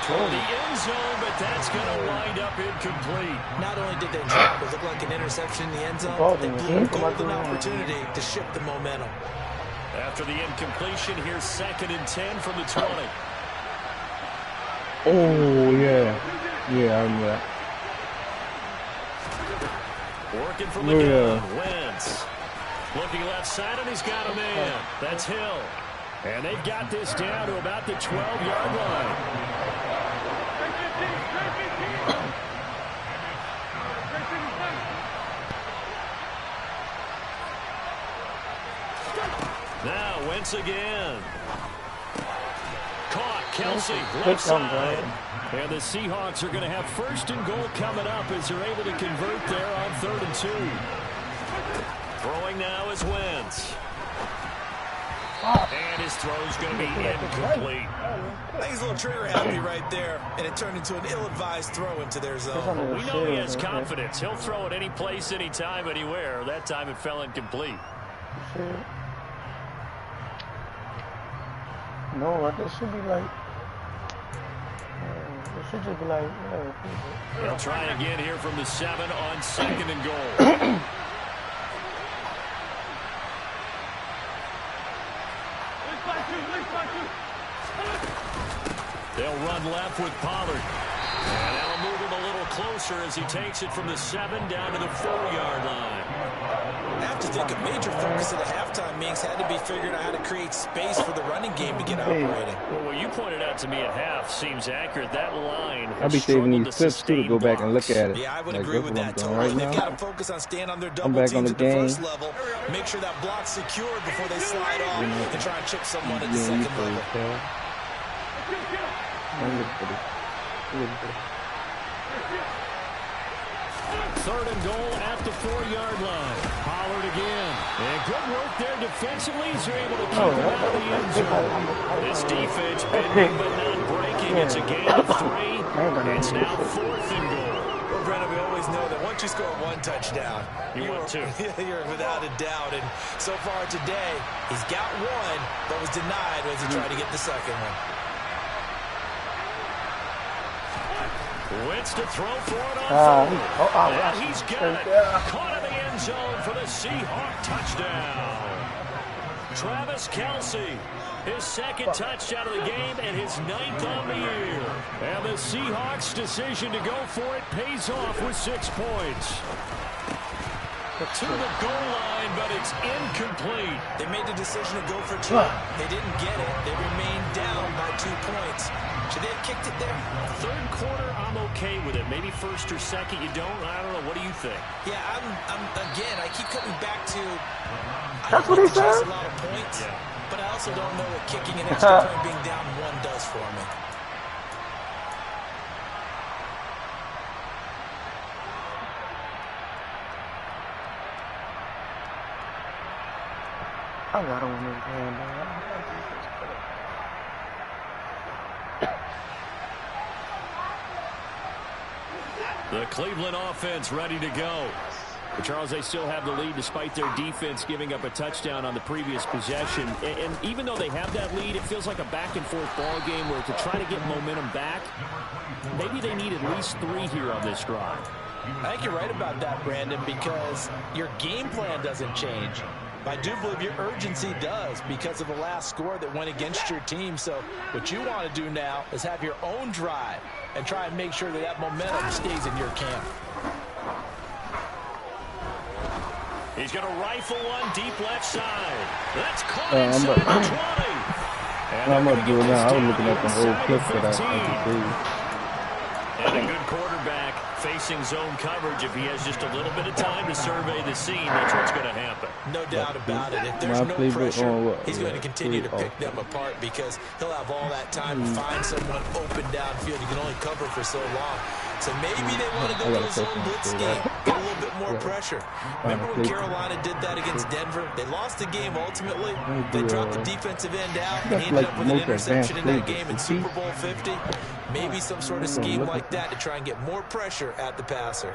[SPEAKER 4] Toward the end zone, but that's going to wind up incomplete.
[SPEAKER 5] Not only did they drop it look like an interception in the end zone, they blew a golden opportunity to shift the momentum.
[SPEAKER 4] After the incompletion, here's 2nd and 10 from the 20.
[SPEAKER 2] Oh, yeah. Yeah, I remember that.
[SPEAKER 4] Working from the gun, Wentz. Looking left side, and he's got a man. That's Hill. And they've got this down to about the 12-yard line. Now, Wentz again. Caught, Kelsey, left side. And the Seahawks are going to have 1st and goal coming up as they're able to convert there on 3rd and 2. Throwing now is Wentz. And his throw's going to be incomplete.
[SPEAKER 5] I think he's a little trigger happy right there, and it turned into an ill-advised throw into their zone.
[SPEAKER 4] We know he has confidence. He'll throw it any place, anytime, anywhere. That time it fell incomplete.
[SPEAKER 2] No, this should be like... It should just be like...
[SPEAKER 4] They'll try again here from the 7 on 2nd and goal. They'll run left with Pollard. And they'll move him a little closer as he takes it from the 7 down to the 4-yard line.
[SPEAKER 5] I have to think a major focus at the halftime meetings had to be figuring out how to create space for the running game to get operating.
[SPEAKER 4] Well, what you pointed out to me at half seems accurate. That line
[SPEAKER 2] I'll be saving these clips too to go back and look at it.
[SPEAKER 5] Yeah, I would agree with that totally. They've got to focus on staying on their double teams at the first level. Make sure that block's secured before they slide off and try and chip someone at the second level.
[SPEAKER 4] 3rd and goal at the 4-yard line. Pollard again. And good work there defensively. He's able to keep it out of the end zone. This defense bending but not breaking. It's a gain of 3. It's now 4th and goal.
[SPEAKER 5] Well, Brennan, we always know that once you score one touchdown,
[SPEAKER 4] you want 2.
[SPEAKER 5] You're without a doubt. And so far today, he's got 1, but was denied as he tried to get the second one.
[SPEAKER 4] Wentz to throw for it on 4th. And he's got it. Caught in the end end zone for the Seahawks touchdown. Travis Kelce, his second touchdown of the game and his 9th on the year. And the Seahawks' decision to go for it pays off with 6 points. To the goal line, but it's incomplete.
[SPEAKER 5] They made the decision to go for 2. They didn't get it. They remained down by 2 points. Should they have kicked it there?
[SPEAKER 4] Third quarter, I'm okay with it. Maybe first or second, you don't. I don't know. What do you think?
[SPEAKER 5] Yeah, again, I keep coming back to.
[SPEAKER 2] That's what he said.
[SPEAKER 5] A lot of points, but I also don't know what kicking an extra point being down 1 does for me.
[SPEAKER 2] I got him in his hand, man.
[SPEAKER 4] The Cleveland offense ready to go. But Charles, they still have the lead despite their defense giving up a touchdown on the previous possession. And even though they have that lead, it feels like a back-and-forth ball game where to try to get momentum back, maybe they need at least 3 here on this drive.
[SPEAKER 5] I think you're right about that, Brandon, because your game plan doesn't change. I do believe your urgency does because of the last score that went against your team. So what you want to do now is have your own drive and try and make sure that that momentum stays in your camp.
[SPEAKER 4] He's going to rifle one deep left side. That's caught inside the 20.
[SPEAKER 2] I'm going to do it now. I was looking at the whole clip for that.
[SPEAKER 4] And a good quarterback facing zone coverage. If he has just a little bit of time to survey the scene, that's what's going to happen.
[SPEAKER 5] No doubt about it. If there's no pressure, he's going to continue to pick them apart because he'll have all that time to find someone open downfield. He can only cover for so long. So maybe they want to go to a zone blitz game, get a little bit more pressure. Remember when Carolina did that against Denver? They lost the game ultimately. They dropped the defensive end out and ended up with an interception in that game in Super Bowl 50. Maybe some sort of scheme like that to try and get more pressure at the passer.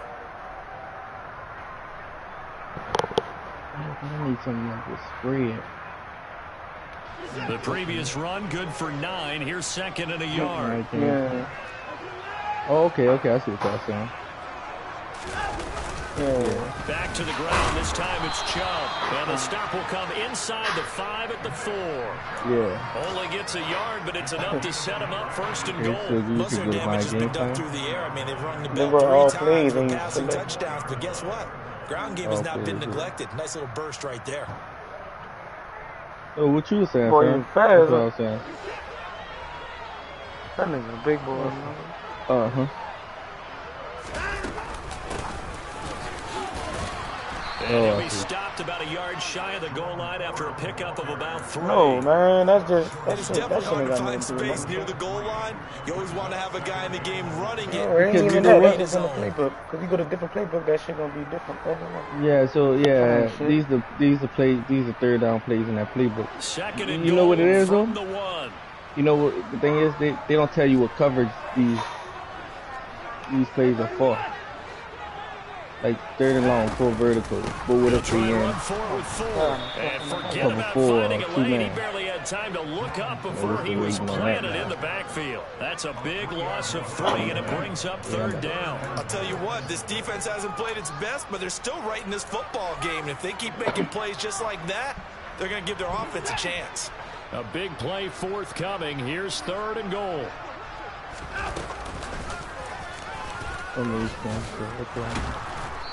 [SPEAKER 2] I need something like this spread.
[SPEAKER 4] The previous run, good for 9. Here's 2nd and a yard.
[SPEAKER 2] Yeah. Oh, okay, I see what y'all saying. Yeah.
[SPEAKER 4] Back to the ground. This time it's Chubb. And the stop will come inside the 5 at the 4.
[SPEAKER 2] Yeah.
[SPEAKER 4] Only gets a yard, but it's enough to set him up 1st and goal.
[SPEAKER 5] Most of their damage has been done through the air. I mean, they've rung the bell 3 times for passing touchdowns, but guess what? Ground game has not been neglected. Nice little burst right there.
[SPEAKER 2] Oh, what you were saying,
[SPEAKER 6] boy,
[SPEAKER 2] fam?
[SPEAKER 6] you fast.
[SPEAKER 2] That's what I was saying.
[SPEAKER 6] That nigga a big boy.
[SPEAKER 2] Uh-huh.
[SPEAKER 4] And he'll be stopped about a yard shy of the goal line after a pickup of about 3.
[SPEAKER 6] No, man, that's
[SPEAKER 5] It's definitely hard to find space near the goal line. You always want to have a guy in the game running it.
[SPEAKER 6] No, it ain't even that. That's just in the playbook. Because you go to different playbook, that shit gonna be different.
[SPEAKER 2] Yeah, so yeah, these are third down plays in that playbook.
[SPEAKER 4] Second and
[SPEAKER 2] you know what it is, though?
[SPEAKER 4] the 1.
[SPEAKER 2] You know what the thing is? They don't tell you what coverage these plays are for. Like 3rd and long, 4 vertical, but with a 3 in.
[SPEAKER 4] And forget about finding a lane. He barely had time to look up before he was planted in the backfield. That's a big loss of 3, and it brings up 3rd down.
[SPEAKER 5] I'll tell you what, this defense hasn't played its best, but they're still right in this football game. And if they keep making plays just like that, they're going to give their offense a chance.
[SPEAKER 4] A big play forthcoming. Here's 3rd and goal.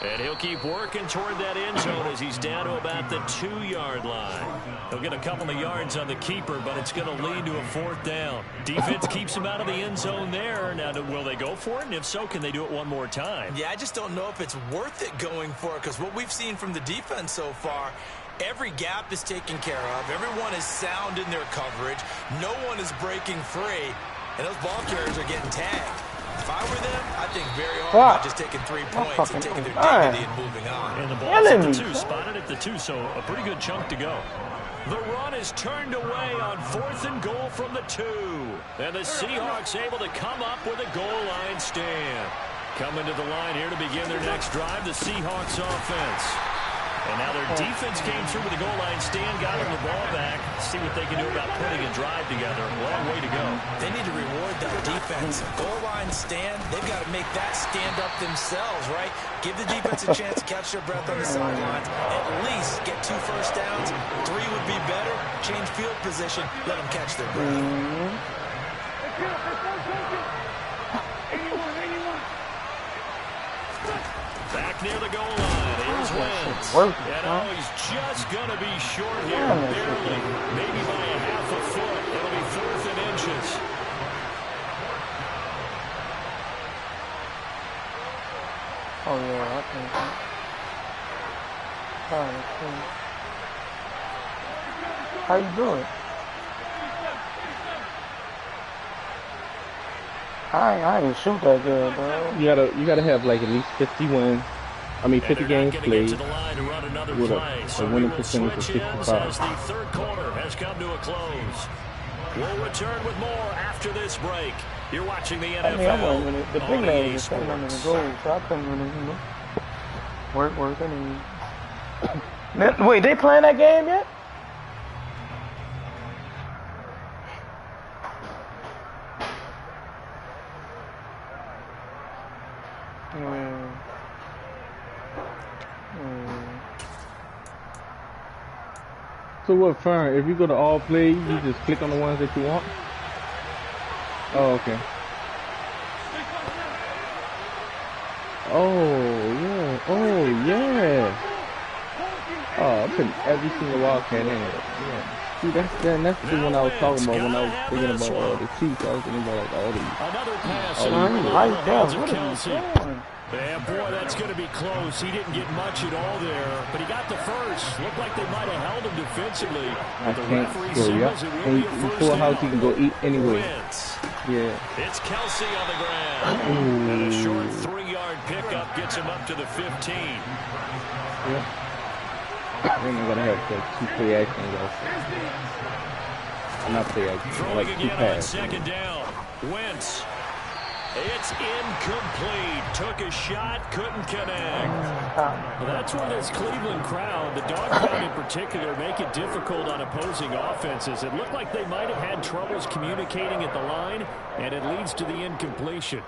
[SPEAKER 4] And he'll keep working toward that end zone as he's down to about the 2-yard line. He'll get a couple of yards on the keeper, but it's going to lead to a 4th down. Defense keeps him out of the end zone there. Now, will they go for it? And if so, can they do it one more time?
[SPEAKER 5] Yeah, I just don't know if it's worth it going for it because what we've seen from the defense so far, every gap is taken care of. Everyone is sound in their coverage. No one is breaking free, and those ball carriers are getting tagged. If I were them, I'd think very hard about just taking 3 points and taking their dignity and moving on.
[SPEAKER 4] And the ball's at the 2, spotted at the 2, so a pretty good chunk to go. The run is turned away on 4th and goal from the 2. And the Seahawks able to come up with a goal line stand. Coming to the line here to begin their next drive, the Seahawks offense. And now their defense came through with the goal line stand, got them the ball back. See what they can do about putting a drive together. Long way to go. They need to reward that defense. Goal line stand, they've got to make that stand up themselves, right? Give the defense a chance to catch their breath on the sidelines. At least get 2 first downs. 3 would be better. Change field position. Let them catch their breath. Back near the goal line. Here's Wentz. And he's just going to be short here. Barely. Maybe by a half a foot. It'll be 4th and inches.
[SPEAKER 2] Oh, yeah, I think that. How you doing? I ain't shoot that good, bro.
[SPEAKER 6] You gotta have like at least 50 wins. I mean 50 games played with a winning percentage of 65.
[SPEAKER 4] As the third quarter has come to a close. We'll return with more after this break. You're watching the NFL.
[SPEAKER 2] I mean, the big man was just coming under the goal, so I couldn't really, work. I mean, wait, they playing that game yet?
[SPEAKER 6] So what, Fern, if you go to all play, you just click on the ones that you want? Oh, okay. Oh, yeah. Oh, I put every single Wildcat in it. Yeah. See, that's the one I was talking about when I was thinking about the Chiefs. I was thinking about like all these.
[SPEAKER 4] Another pass.
[SPEAKER 2] What are you doing?
[SPEAKER 4] Yeah, boy, that's going to be close. He didn't get much at all there, but he got the first. Looked like they might have held him defensively.
[SPEAKER 6] I can't go, yeah. And you full house, you can go eat anyway. Yeah.
[SPEAKER 4] It's Kelsey on the ground. And a short 3-yard pickup gets him up to the 15.
[SPEAKER 6] Yeah. Then I'm going to have the 2 play action guys. Not play action, like 2 pass.
[SPEAKER 4] Second down. Wentz. It's incomplete. Took a shot, couldn't connect. Well, that's when this Cleveland crowd, the dog crowd in particular, make it difficult on opposing offenses. It looked like they might have had troubles communicating at the line, and it leads to the incompletion.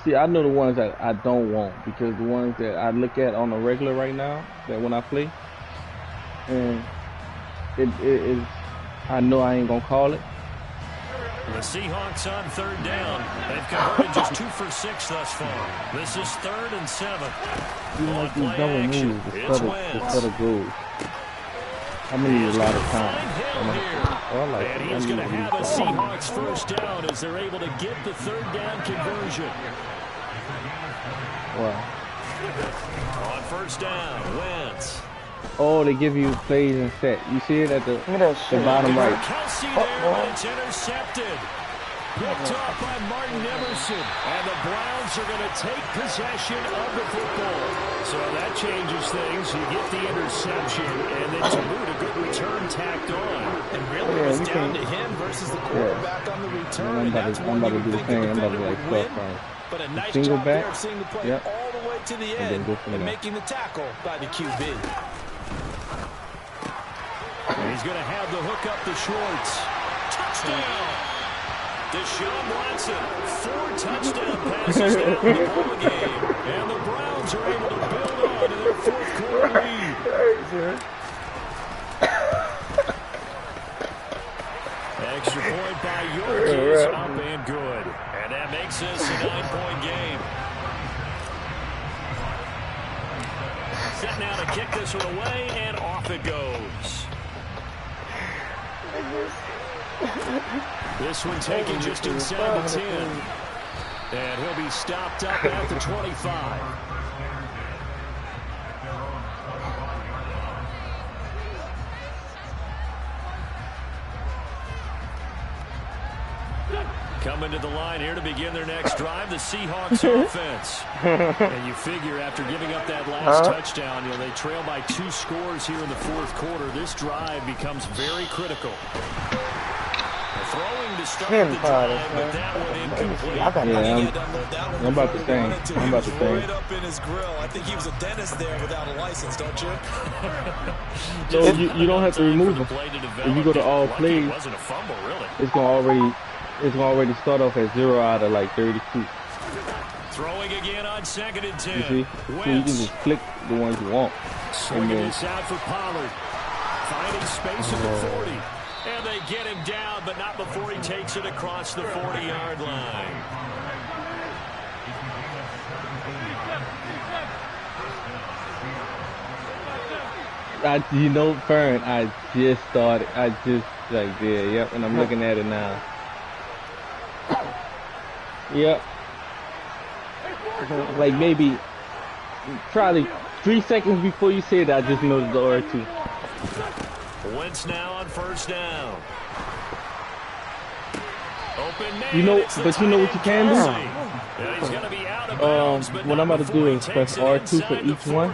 [SPEAKER 6] See, I know the ones that I don't want, because the ones that I look at on the regular right now, that when I play, and it is, I know I ain't gonna call it.
[SPEAKER 4] The Seahawks on third down. They've converted just 2 for 6 thus far. This is 3rd and 7.
[SPEAKER 6] You like these double moves, the stutter goes. I'm gonna need a lot of time.
[SPEAKER 4] And he's going to have a Seahawks first down as they're able to get the 3rd down conversion.
[SPEAKER 6] Wow.
[SPEAKER 4] On first down, Wentz.
[SPEAKER 6] Oh, they give you plays and set. You see it at the bottom right.
[SPEAKER 4] Kelsey there, but it's intercepted. Picked off by Martin Emerson. And the Browns are going to take possession of the football. So that changes things. You get the interception, and then to boot, a good return tacked on. And really, it was down to him versus the quarterback on the return.
[SPEAKER 6] I'm about to do the thing. I'm about to like stuff
[SPEAKER 4] but a nice
[SPEAKER 6] single
[SPEAKER 4] job
[SPEAKER 6] back.
[SPEAKER 4] there, seeing the play all the way to the end and making the tackle by the QB. And he's going to have the hook up to Schwartz. Touchdown! Deshaun Watson, 4 touchdown passes there in the ball game. And the Browns are able to build on to their 4th quarter lead. Extra point by York is up and good. And that makes this a 9-point game. Set now to kick this one away, and off it goes. This one taken just inside the 10. And he'll be stopped up at the 25. Coming to the line here to begin their next drive, the Seahawks offense. And you figure after giving up that last touchdown, they trail by 2 scores here in the 4th quarter. This drive becomes very critical. Throwing to start
[SPEAKER 2] 10
[SPEAKER 4] the
[SPEAKER 2] five,
[SPEAKER 4] drive, but that one incomplete.
[SPEAKER 2] I got
[SPEAKER 6] I'm about to say. I'm about to say.
[SPEAKER 5] Right up in his grill. I think he was a dentist there without a license, don't you?
[SPEAKER 6] No, you don't have to remove him. If you go to all plays,
[SPEAKER 4] Wasn't a fumble, really.
[SPEAKER 6] it's gonna already start off at 0 out of like 32.
[SPEAKER 4] Throwing again on 2nd and 10.
[SPEAKER 6] You see? So you can just click the ones you want.
[SPEAKER 4] Swinging this out for Pollard. Finding space at the 40. And they get him down, but not before he takes it across the 40-yard line.
[SPEAKER 6] You know, Fern, I just like did. Yep, and I'm looking at it now. Yep. Like maybe, probably 3 seconds before you said that, I just noticed the R2.
[SPEAKER 4] Wentz now on 1st down. Open man,
[SPEAKER 6] You know, but you know what you can do?
[SPEAKER 4] yeah, he's gonna be out of bounds, but
[SPEAKER 6] What I'm about to do is press R2 for each one,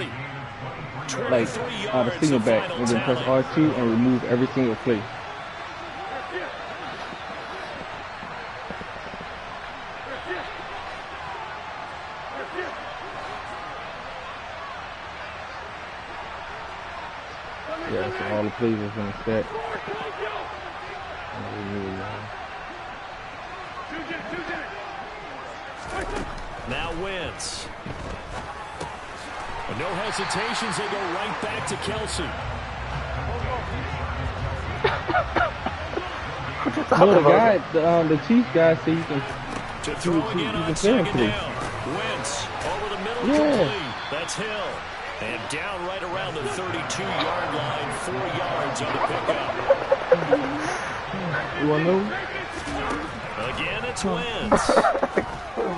[SPEAKER 6] like the single back, and then press R2 and remove every single play. Yeah, so all the plays is in the set.
[SPEAKER 4] Now Wentz. With no hesitations, they go right back to Kelsey.
[SPEAKER 6] No, the guy, the Chiefs guy said you can
[SPEAKER 4] To throw again on 2nd down. Wentz over the middle complete. That's Hill. And down right around the 32-yard line, 4 yards on the pickup.
[SPEAKER 6] You want to know?
[SPEAKER 4] Again, it's Wentz.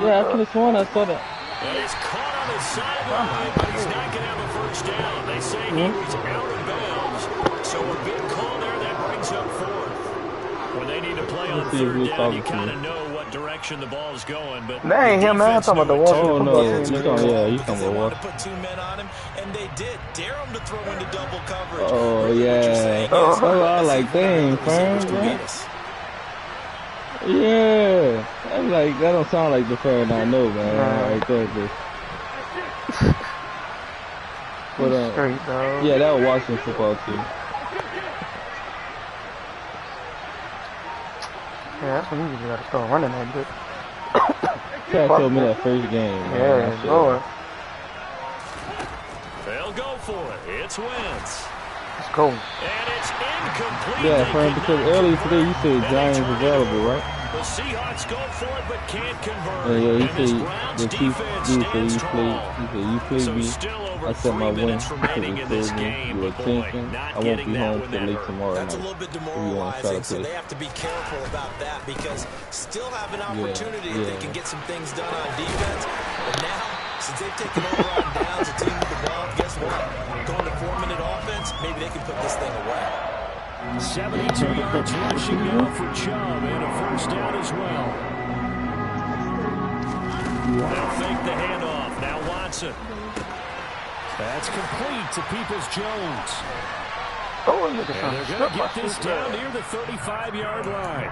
[SPEAKER 6] Yeah, I could have sworn I saw that.
[SPEAKER 4] And he's caught on his sideline, but he's not going to have a first down. They say he was out of bounds. So a big call there that brings up 4th. When they need to play on 3rd down, you kind of know what direction the ball is going. But
[SPEAKER 2] that ain't him, man. I'm talking about the Washington
[SPEAKER 6] football
[SPEAKER 2] team.
[SPEAKER 6] you talking about
[SPEAKER 5] to put 2 men on him, and they did dare him to throw into double coverage.
[SPEAKER 6] Oh, yeah. Oh, I like, dang, fam. Yeah. I'm like, that don't sound like the Fern I know, man. Right there, but yeah, that was Washington football team.
[SPEAKER 2] Yeah, that's when you usually got to start running that bit.
[SPEAKER 6] Cat told me that first game.
[SPEAKER 2] Yeah, Lord.
[SPEAKER 4] They'll go for it. It's Wentz.
[SPEAKER 2] Let's go.
[SPEAKER 4] And it's incomplete.
[SPEAKER 6] Yeah, friend, because earlier today you said Giants available, right?
[SPEAKER 4] The Seahawks go for it but can't convert.
[SPEAKER 6] Yeah,
[SPEAKER 4] and this Browns defense stands tall.
[SPEAKER 6] You played me.
[SPEAKER 4] Still over
[SPEAKER 6] I set my
[SPEAKER 4] 3
[SPEAKER 6] win
[SPEAKER 4] minutes
[SPEAKER 6] because
[SPEAKER 4] remaining
[SPEAKER 6] you
[SPEAKER 4] in this
[SPEAKER 6] told me
[SPEAKER 4] game,
[SPEAKER 6] you were
[SPEAKER 4] but boy,
[SPEAKER 6] thinking
[SPEAKER 4] not
[SPEAKER 6] I won't
[SPEAKER 4] getting
[SPEAKER 6] be
[SPEAKER 4] that
[SPEAKER 6] home
[SPEAKER 4] when
[SPEAKER 6] till
[SPEAKER 4] that
[SPEAKER 6] late
[SPEAKER 4] hurt.
[SPEAKER 6] tomorrow
[SPEAKER 5] That's a
[SPEAKER 6] night.
[SPEAKER 5] little bit
[SPEAKER 6] If you want to try
[SPEAKER 5] demoralizing,
[SPEAKER 6] to
[SPEAKER 5] so
[SPEAKER 6] play.
[SPEAKER 5] they have to be careful about that because still have an opportunity if they can get some things done on defense. But now, since they've taken over on downs, the team with the ball, guess what? Going to 4-minute offense, maybe they can put this thing away.
[SPEAKER 4] 72 yards rushing now for Chubb and a first down as well. They'll fake the handoff. Now Watson. That's complete to Peoples-Jones.
[SPEAKER 2] Oh, look at
[SPEAKER 4] And they're going to get this down near the 35-yard line.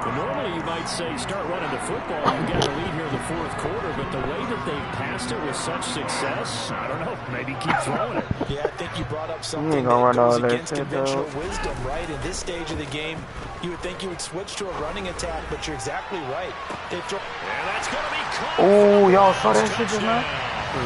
[SPEAKER 4] Well, normally you might say start running the football. You got a lead here in the 4th quarter, but the way that they've passed it with such success, I don't know, maybe keep throwing it.
[SPEAKER 5] Yeah, I think you brought up something
[SPEAKER 2] that
[SPEAKER 5] goes
[SPEAKER 2] that
[SPEAKER 5] against
[SPEAKER 2] shit,
[SPEAKER 5] conventional wisdom, right? In this stage of the game, you would think you would switch to a running attack, but you're exactly right.
[SPEAKER 4] And that's going to be caught.
[SPEAKER 2] Oh, y'all saw that shit just now?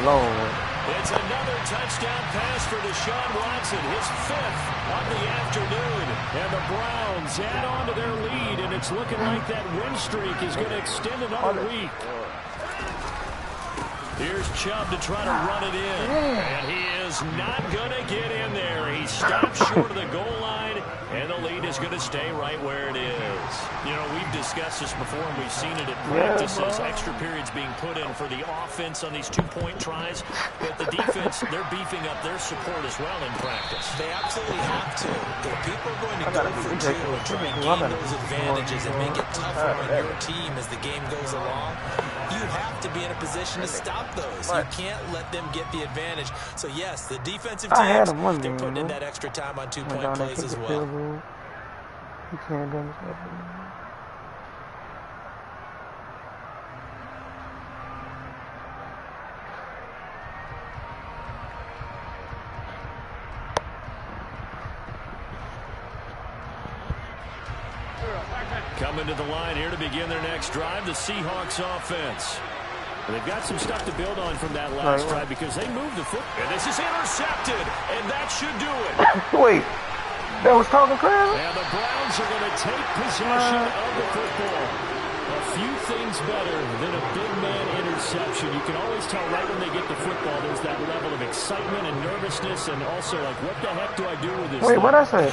[SPEAKER 2] Lord.
[SPEAKER 4] It's another touchdown pass for Deshaun Watson, his 5th of the afternoon. And the Browns add on to their lead, and it's looking like that win streak is going to extend another week. Here's Chubb to try to run it in. And he is not going to get in there. He stopped short of the goal line, and the lead is going to stay right where it is. You know, we've discussed this before, and we've seen it at practices. Extra periods being put in for the offense on these 2-point tries. But the defense, they're beefing up their support as well in practice.
[SPEAKER 5] They absolutely have to. If people are going to go for 2 and try and gain those advantages and make it tougher on your team as the game goes along, you have to be in a position to stop those. You can't let them get the advantage. So, yes, the defensive teams, they're putting in that extra time on 2-point plays as well.
[SPEAKER 6] He can't do this.
[SPEAKER 4] Coming to the line here to begin their next drive, the Seahawks offense. They've got some stuff to build on from that last drive because they moved the foot. And this is intercepted, and that should do it.
[SPEAKER 6] Wait, that was talking crazy?
[SPEAKER 4] And the Browns are going to take possession of the football. A few things better than a big man interception. You can always tell right when they get the football, there's that level of excitement and nervousness, and also like, what the heck do I do with this?
[SPEAKER 6] Wait, what I say?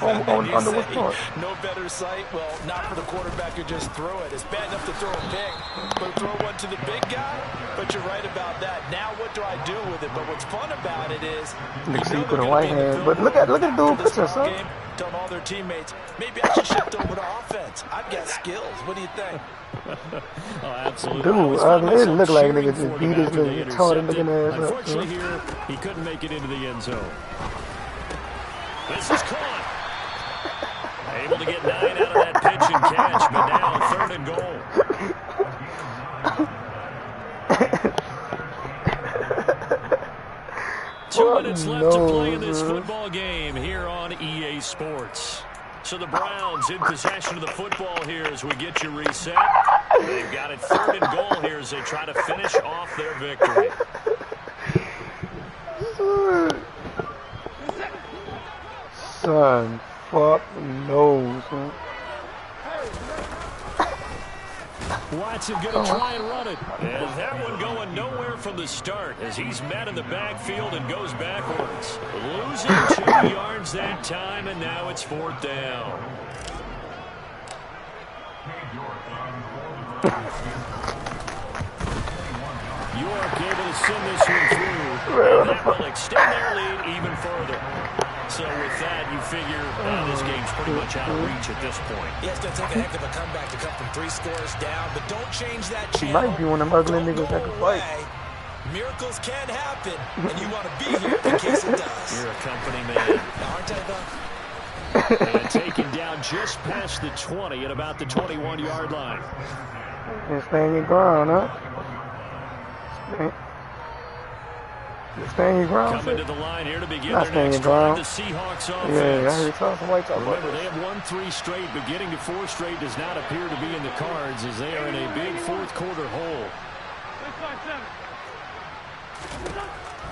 [SPEAKER 6] Under what part?
[SPEAKER 5] No better sight? Well, not for the quarterback who just throw it. It's bad enough to throw a pick, but throw one to the big guy? But you're right about that. Now what do I do with it? But what's fun about it is,
[SPEAKER 6] you know put a white hand. But look at dude picture, son.
[SPEAKER 5] Telling all their teammates, maybe I should shift over to offense. I've got skills. What do you think?
[SPEAKER 4] Oh, absolutely.
[SPEAKER 6] Dude, it looked like nigga just beat his nigga, tore him looking ass up.
[SPEAKER 4] Unfortunately here, he couldn't make it into the end zone. This is caught. Able to get 9 out of that pitch and catch, but now 3rd and goal. 2 minutes left to play in this football game here on EA Sports. So the Browns in possession of the football here as we get you reset. They've got it 3rd and goal here as they try to finish off their victory.
[SPEAKER 6] Son, fuck knows, man.
[SPEAKER 4] Watson going to try and run it. And that one going nowhere from the start as he's met in the backfield and goes backwards. Losing 2 yards that time, and now it's 4th down. York able to send this one through. And that will extend their lead even further. So with that, you figure this game's pretty much out of reach at this point.
[SPEAKER 5] Yeah, it's going to take a heck of a comeback to come from 3 scores down, but don't change that channel.
[SPEAKER 6] He might be one of them ugly niggas that can fight.
[SPEAKER 5] Miracles can happen, and you want to be here in case it does.
[SPEAKER 4] You're a company man.
[SPEAKER 5] Aren't I, though?
[SPEAKER 4] And taken down just past the 20 at about the 21-yard line.
[SPEAKER 6] Stand your ground, huh? Stand your ground.
[SPEAKER 4] Coming to the line here to begin
[SPEAKER 6] Not
[SPEAKER 4] their next
[SPEAKER 6] ground.
[SPEAKER 4] drive, the Seahawks offense.
[SPEAKER 6] Yeah, I heard some white talk about
[SPEAKER 4] Remember, they have won 3 straight, but getting to 4 straight does not appear to be in the cards as they are in a big 4th quarter hole.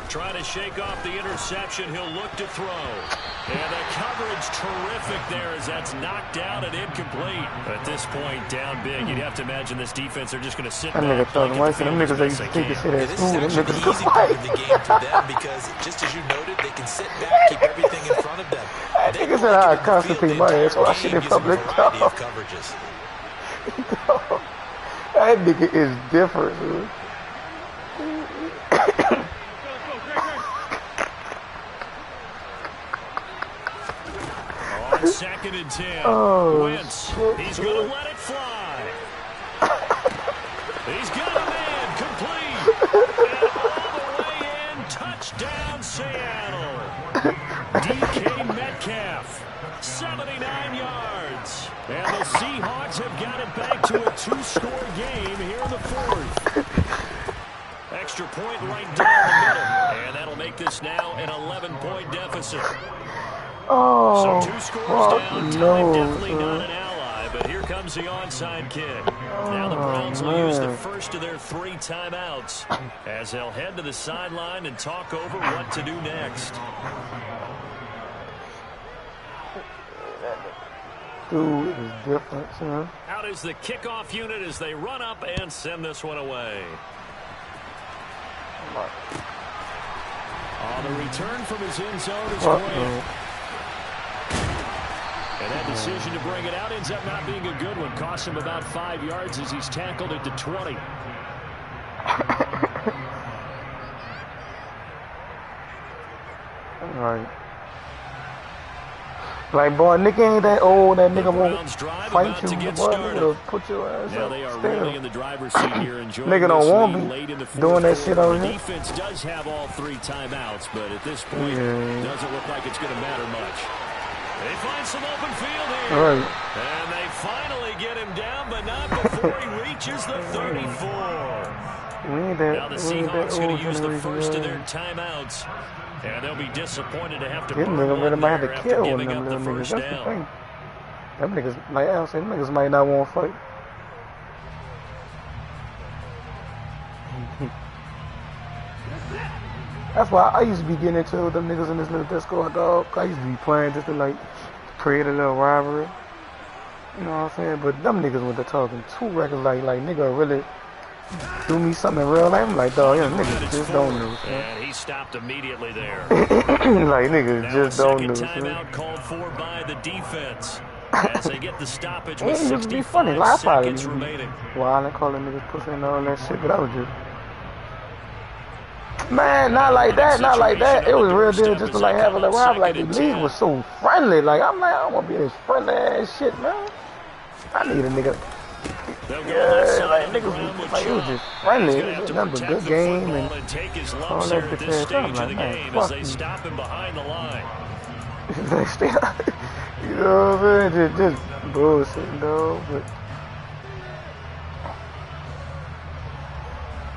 [SPEAKER 4] Trying to shake off the interception. He'll look to throw. And the coverage terrific there as that's knocked out and incomplete. At this point, down big, you'd have to imagine this defense are just going to sit back.
[SPEAKER 6] That nigga talking white, them niggas they used to take this shit at school. Them niggas
[SPEAKER 5] can fight. The game for them because, just as you noted, they can sit back, keep everything in front of them.
[SPEAKER 6] I think it's how I constantly my ass when I shit in public.
[SPEAKER 5] Coverages.
[SPEAKER 6] That nigga is different, man.
[SPEAKER 4] On 2nd and 10. Wentz. He's going to let it fly. He's got a man complete. And all the way in. Touchdown, Seattle. DK Metcalf. 79 yards. And the Seahawks have got it back to a 2-score game here in the 4th. Extra point right down the middle. And that'll make this now an 11-point deficit.
[SPEAKER 6] Oh,
[SPEAKER 4] so 2 scores down, time definitely not an ally, but here comes the onside kick. Now the Browns will use the first of their 3 timeouts as they'll head to the sideline and talk over what to do next.
[SPEAKER 6] Dude is different, son.
[SPEAKER 4] Out is the kickoff unit as they run up and send this one away. On the return from his end zone is Grant. And that decision to bring it out ends up not being a good one. Costs him about 5 yards as he's tackled at the 20.
[SPEAKER 6] All right. Like, boy, Nicky ain't that old. That nigga won't fight you. Boy, nigga put your ass
[SPEAKER 4] now
[SPEAKER 6] up.
[SPEAKER 4] They are really in the driver's seat here, enjoying
[SPEAKER 6] nigga don't want me doing that shit over
[SPEAKER 4] here.
[SPEAKER 6] here.
[SPEAKER 4] The defense does have all 3 timeouts, but at this point, it doesn't look like it's going to matter much. They find some open field here.
[SPEAKER 6] All right.
[SPEAKER 4] And they finally get him down, but not before he reaches the 34. Now the Seahawks going to use the first of their timeouts. And they'll be disappointed to have to burn one there after giving up the first down.
[SPEAKER 2] Them niggas, like I said, them niggas might not want to fight. That's why I used to be getting into them niggas in this little Discord, dog. I used to be playing just to like create a little rivalry. You know what I'm saying? But them niggas went to talking too reckless, like nigga really do me something in real life. I'm like, dog, yeah, niggas just don't know.
[SPEAKER 4] And he stopped immediately there.
[SPEAKER 2] Like niggas
[SPEAKER 4] now
[SPEAKER 2] just don't know.
[SPEAKER 4] Timeout called for by the defense. As they get the stoppage with 65
[SPEAKER 2] funny. Like,
[SPEAKER 4] seconds remaining.
[SPEAKER 2] Why I calling niggas pussy and all that shit, but I was just, man, not like that, not like that. It was real deal just to like have a little rival. Like the league was so friendly. Like I'm like, I don't want to be this friendly ass shit, man. I need a nigga. Yeah, like niggas was like, it was just friendly. It was nothing but good game and all that bitch ass stuff. I'm like, man, fuck you.
[SPEAKER 4] Stop him behind the line.
[SPEAKER 2] You know what I'm saying? Just bullshit, though. But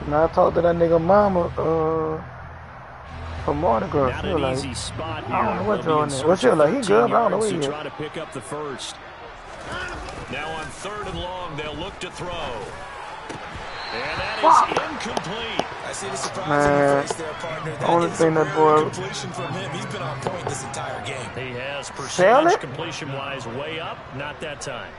[SPEAKER 2] now I talked to that nigga mama from autograph. She was like, I don't know what's on there. Well, she was like, he good, but I don't know where he is.
[SPEAKER 4] Try to pick up the first. Now on 3rd and long, they'll look to throw. And that is incomplete.
[SPEAKER 5] I see the surprise in the face there, partner.
[SPEAKER 2] Only thing that boy
[SPEAKER 5] completion from him. He's been on point this entire game.
[SPEAKER 4] He has percentage completion-wise way up. Not that time.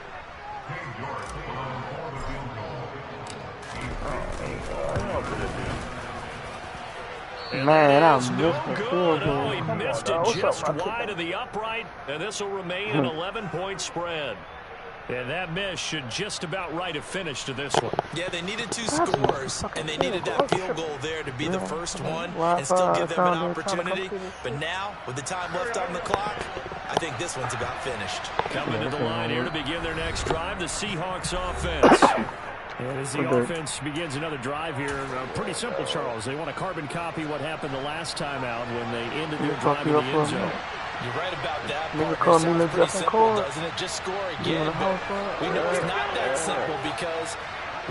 [SPEAKER 2] Man, I'm
[SPEAKER 4] no good. Oh, he missed it just wide of the upright, and this will remain an 11-point spread. And that miss should just about write a finish to this one.
[SPEAKER 5] Yeah, they needed 2 scores, and they needed that field goal there to be the first one and still give them an opportunity. But now, with the time left on the clock, I think this one's about finished.
[SPEAKER 4] Coming to the line here to begin their next drive, the Seahawks offense. And as the offense begins another drive here, pretty simple, Charles. They want to carbon copy what happened the last time out when they ended their drive in the end zone.
[SPEAKER 5] You're right about that.
[SPEAKER 2] Nigga call me
[SPEAKER 5] Sounds pretty simple,
[SPEAKER 2] Cole.
[SPEAKER 5] doesn't it? Just score again. But we know it's not that simple because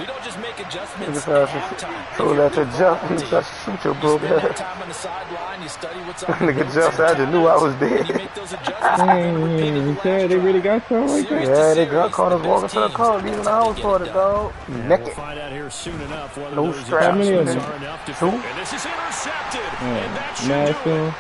[SPEAKER 5] we don't just make adjustments at halftime.
[SPEAKER 2] So that you jump, you just shoot your broke
[SPEAKER 5] You spend that
[SPEAKER 2] ass.
[SPEAKER 5] time on the sideline, you study what's on the
[SPEAKER 2] Nigga
[SPEAKER 5] field,
[SPEAKER 2] just, I just knew I was
[SPEAKER 5] and you
[SPEAKER 2] dead.
[SPEAKER 5] make those adjustments.
[SPEAKER 6] You said they really got something like that?
[SPEAKER 2] Yeah, they got caught us walking to the car, leaving the house for the dog. Naked.
[SPEAKER 4] We'll find out here soon enough whether
[SPEAKER 2] No
[SPEAKER 4] those
[SPEAKER 2] straps.
[SPEAKER 4] adjustments
[SPEAKER 2] How many
[SPEAKER 4] are enough to
[SPEAKER 2] Two?
[SPEAKER 4] And this is intercepted. And that should do
[SPEAKER 6] Mask
[SPEAKER 4] it.
[SPEAKER 6] on.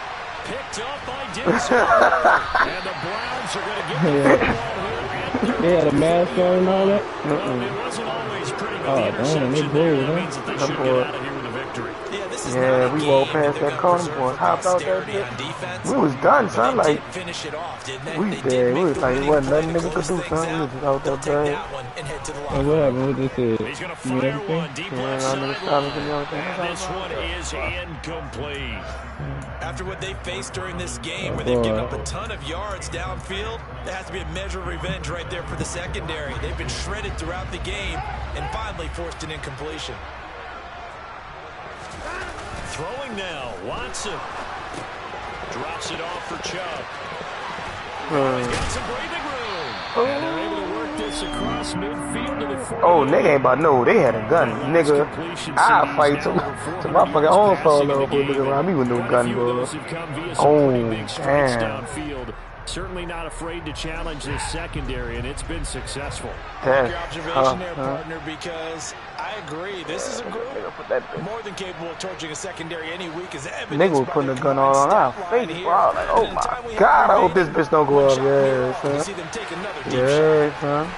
[SPEAKER 4] Picked up by Dixon. And the Browns are going to get the football here.
[SPEAKER 6] They had a mask on and all that?
[SPEAKER 4] Well, it wasn't always pretty with the
[SPEAKER 6] Oh, damn,
[SPEAKER 4] interception
[SPEAKER 6] they
[SPEAKER 4] there.
[SPEAKER 6] bold,
[SPEAKER 4] That
[SPEAKER 6] huh?
[SPEAKER 4] means that they should get out of here with a victory.
[SPEAKER 5] Yeah, this is
[SPEAKER 2] Yeah,
[SPEAKER 5] not a
[SPEAKER 2] we
[SPEAKER 5] game
[SPEAKER 2] walked
[SPEAKER 5] that
[SPEAKER 2] past
[SPEAKER 5] they're
[SPEAKER 2] that
[SPEAKER 5] gonna
[SPEAKER 2] corner,
[SPEAKER 5] preserve
[SPEAKER 2] boys, hopped out that
[SPEAKER 5] posterity
[SPEAKER 2] bitch.
[SPEAKER 5] on defense.
[SPEAKER 2] We was done,
[SPEAKER 5] But
[SPEAKER 2] son.
[SPEAKER 5] they
[SPEAKER 2] Like,
[SPEAKER 5] did finish it off, didn't they?
[SPEAKER 2] we
[SPEAKER 5] They
[SPEAKER 2] did.
[SPEAKER 5] did
[SPEAKER 2] We
[SPEAKER 5] make
[SPEAKER 2] was
[SPEAKER 5] the
[SPEAKER 2] like, it
[SPEAKER 5] winning
[SPEAKER 2] wasn't
[SPEAKER 5] play
[SPEAKER 2] nothing
[SPEAKER 5] to
[SPEAKER 2] nigga could
[SPEAKER 5] close
[SPEAKER 2] do,
[SPEAKER 5] things
[SPEAKER 2] son. We
[SPEAKER 5] out.
[SPEAKER 2] was just out
[SPEAKER 5] They'll
[SPEAKER 2] there
[SPEAKER 5] take
[SPEAKER 2] bad.
[SPEAKER 5] that one and head to the
[SPEAKER 6] Oh,
[SPEAKER 5] locker
[SPEAKER 6] what
[SPEAKER 5] room.
[SPEAKER 6] happened? What they said?
[SPEAKER 4] He's going to
[SPEAKER 6] You
[SPEAKER 4] fire
[SPEAKER 6] everything?
[SPEAKER 4] one deep
[SPEAKER 2] Yeah,
[SPEAKER 4] left
[SPEAKER 2] I nigga stopped and everything.
[SPEAKER 4] sideline. And this one is incomplete.
[SPEAKER 5] After what they faced during this game, where they've given up a ton of yards downfield, there has to be a measure of revenge right there for the secondary. They've been shredded throughout the game and finally forced an incompletion.
[SPEAKER 4] Throwing now, Watson. Drops it off for Chubb. He's got some breathing room. And they're able to work this across midfield to the 40.
[SPEAKER 2] Oh, nigga ain't about no. They had a gun, nigga. I'll fight till my fucking arm fall off with nigga around me with no gun, bro. Oh, damn.
[SPEAKER 4] Certainly not afraid to challenge this secondary, and it's been successful.
[SPEAKER 5] Your observation there, partner, because I agree. This is a group more than capable of torching a secondary any week as evidence.
[SPEAKER 2] Nigga was putting a gun all on our face, bro. Like, oh my God, I hope this bitch don't go up. Yeah, son. Yeah, son.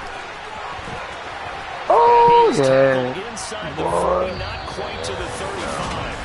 [SPEAKER 2] Oh, yeah.
[SPEAKER 4] Inside the 40, not quite to the 35.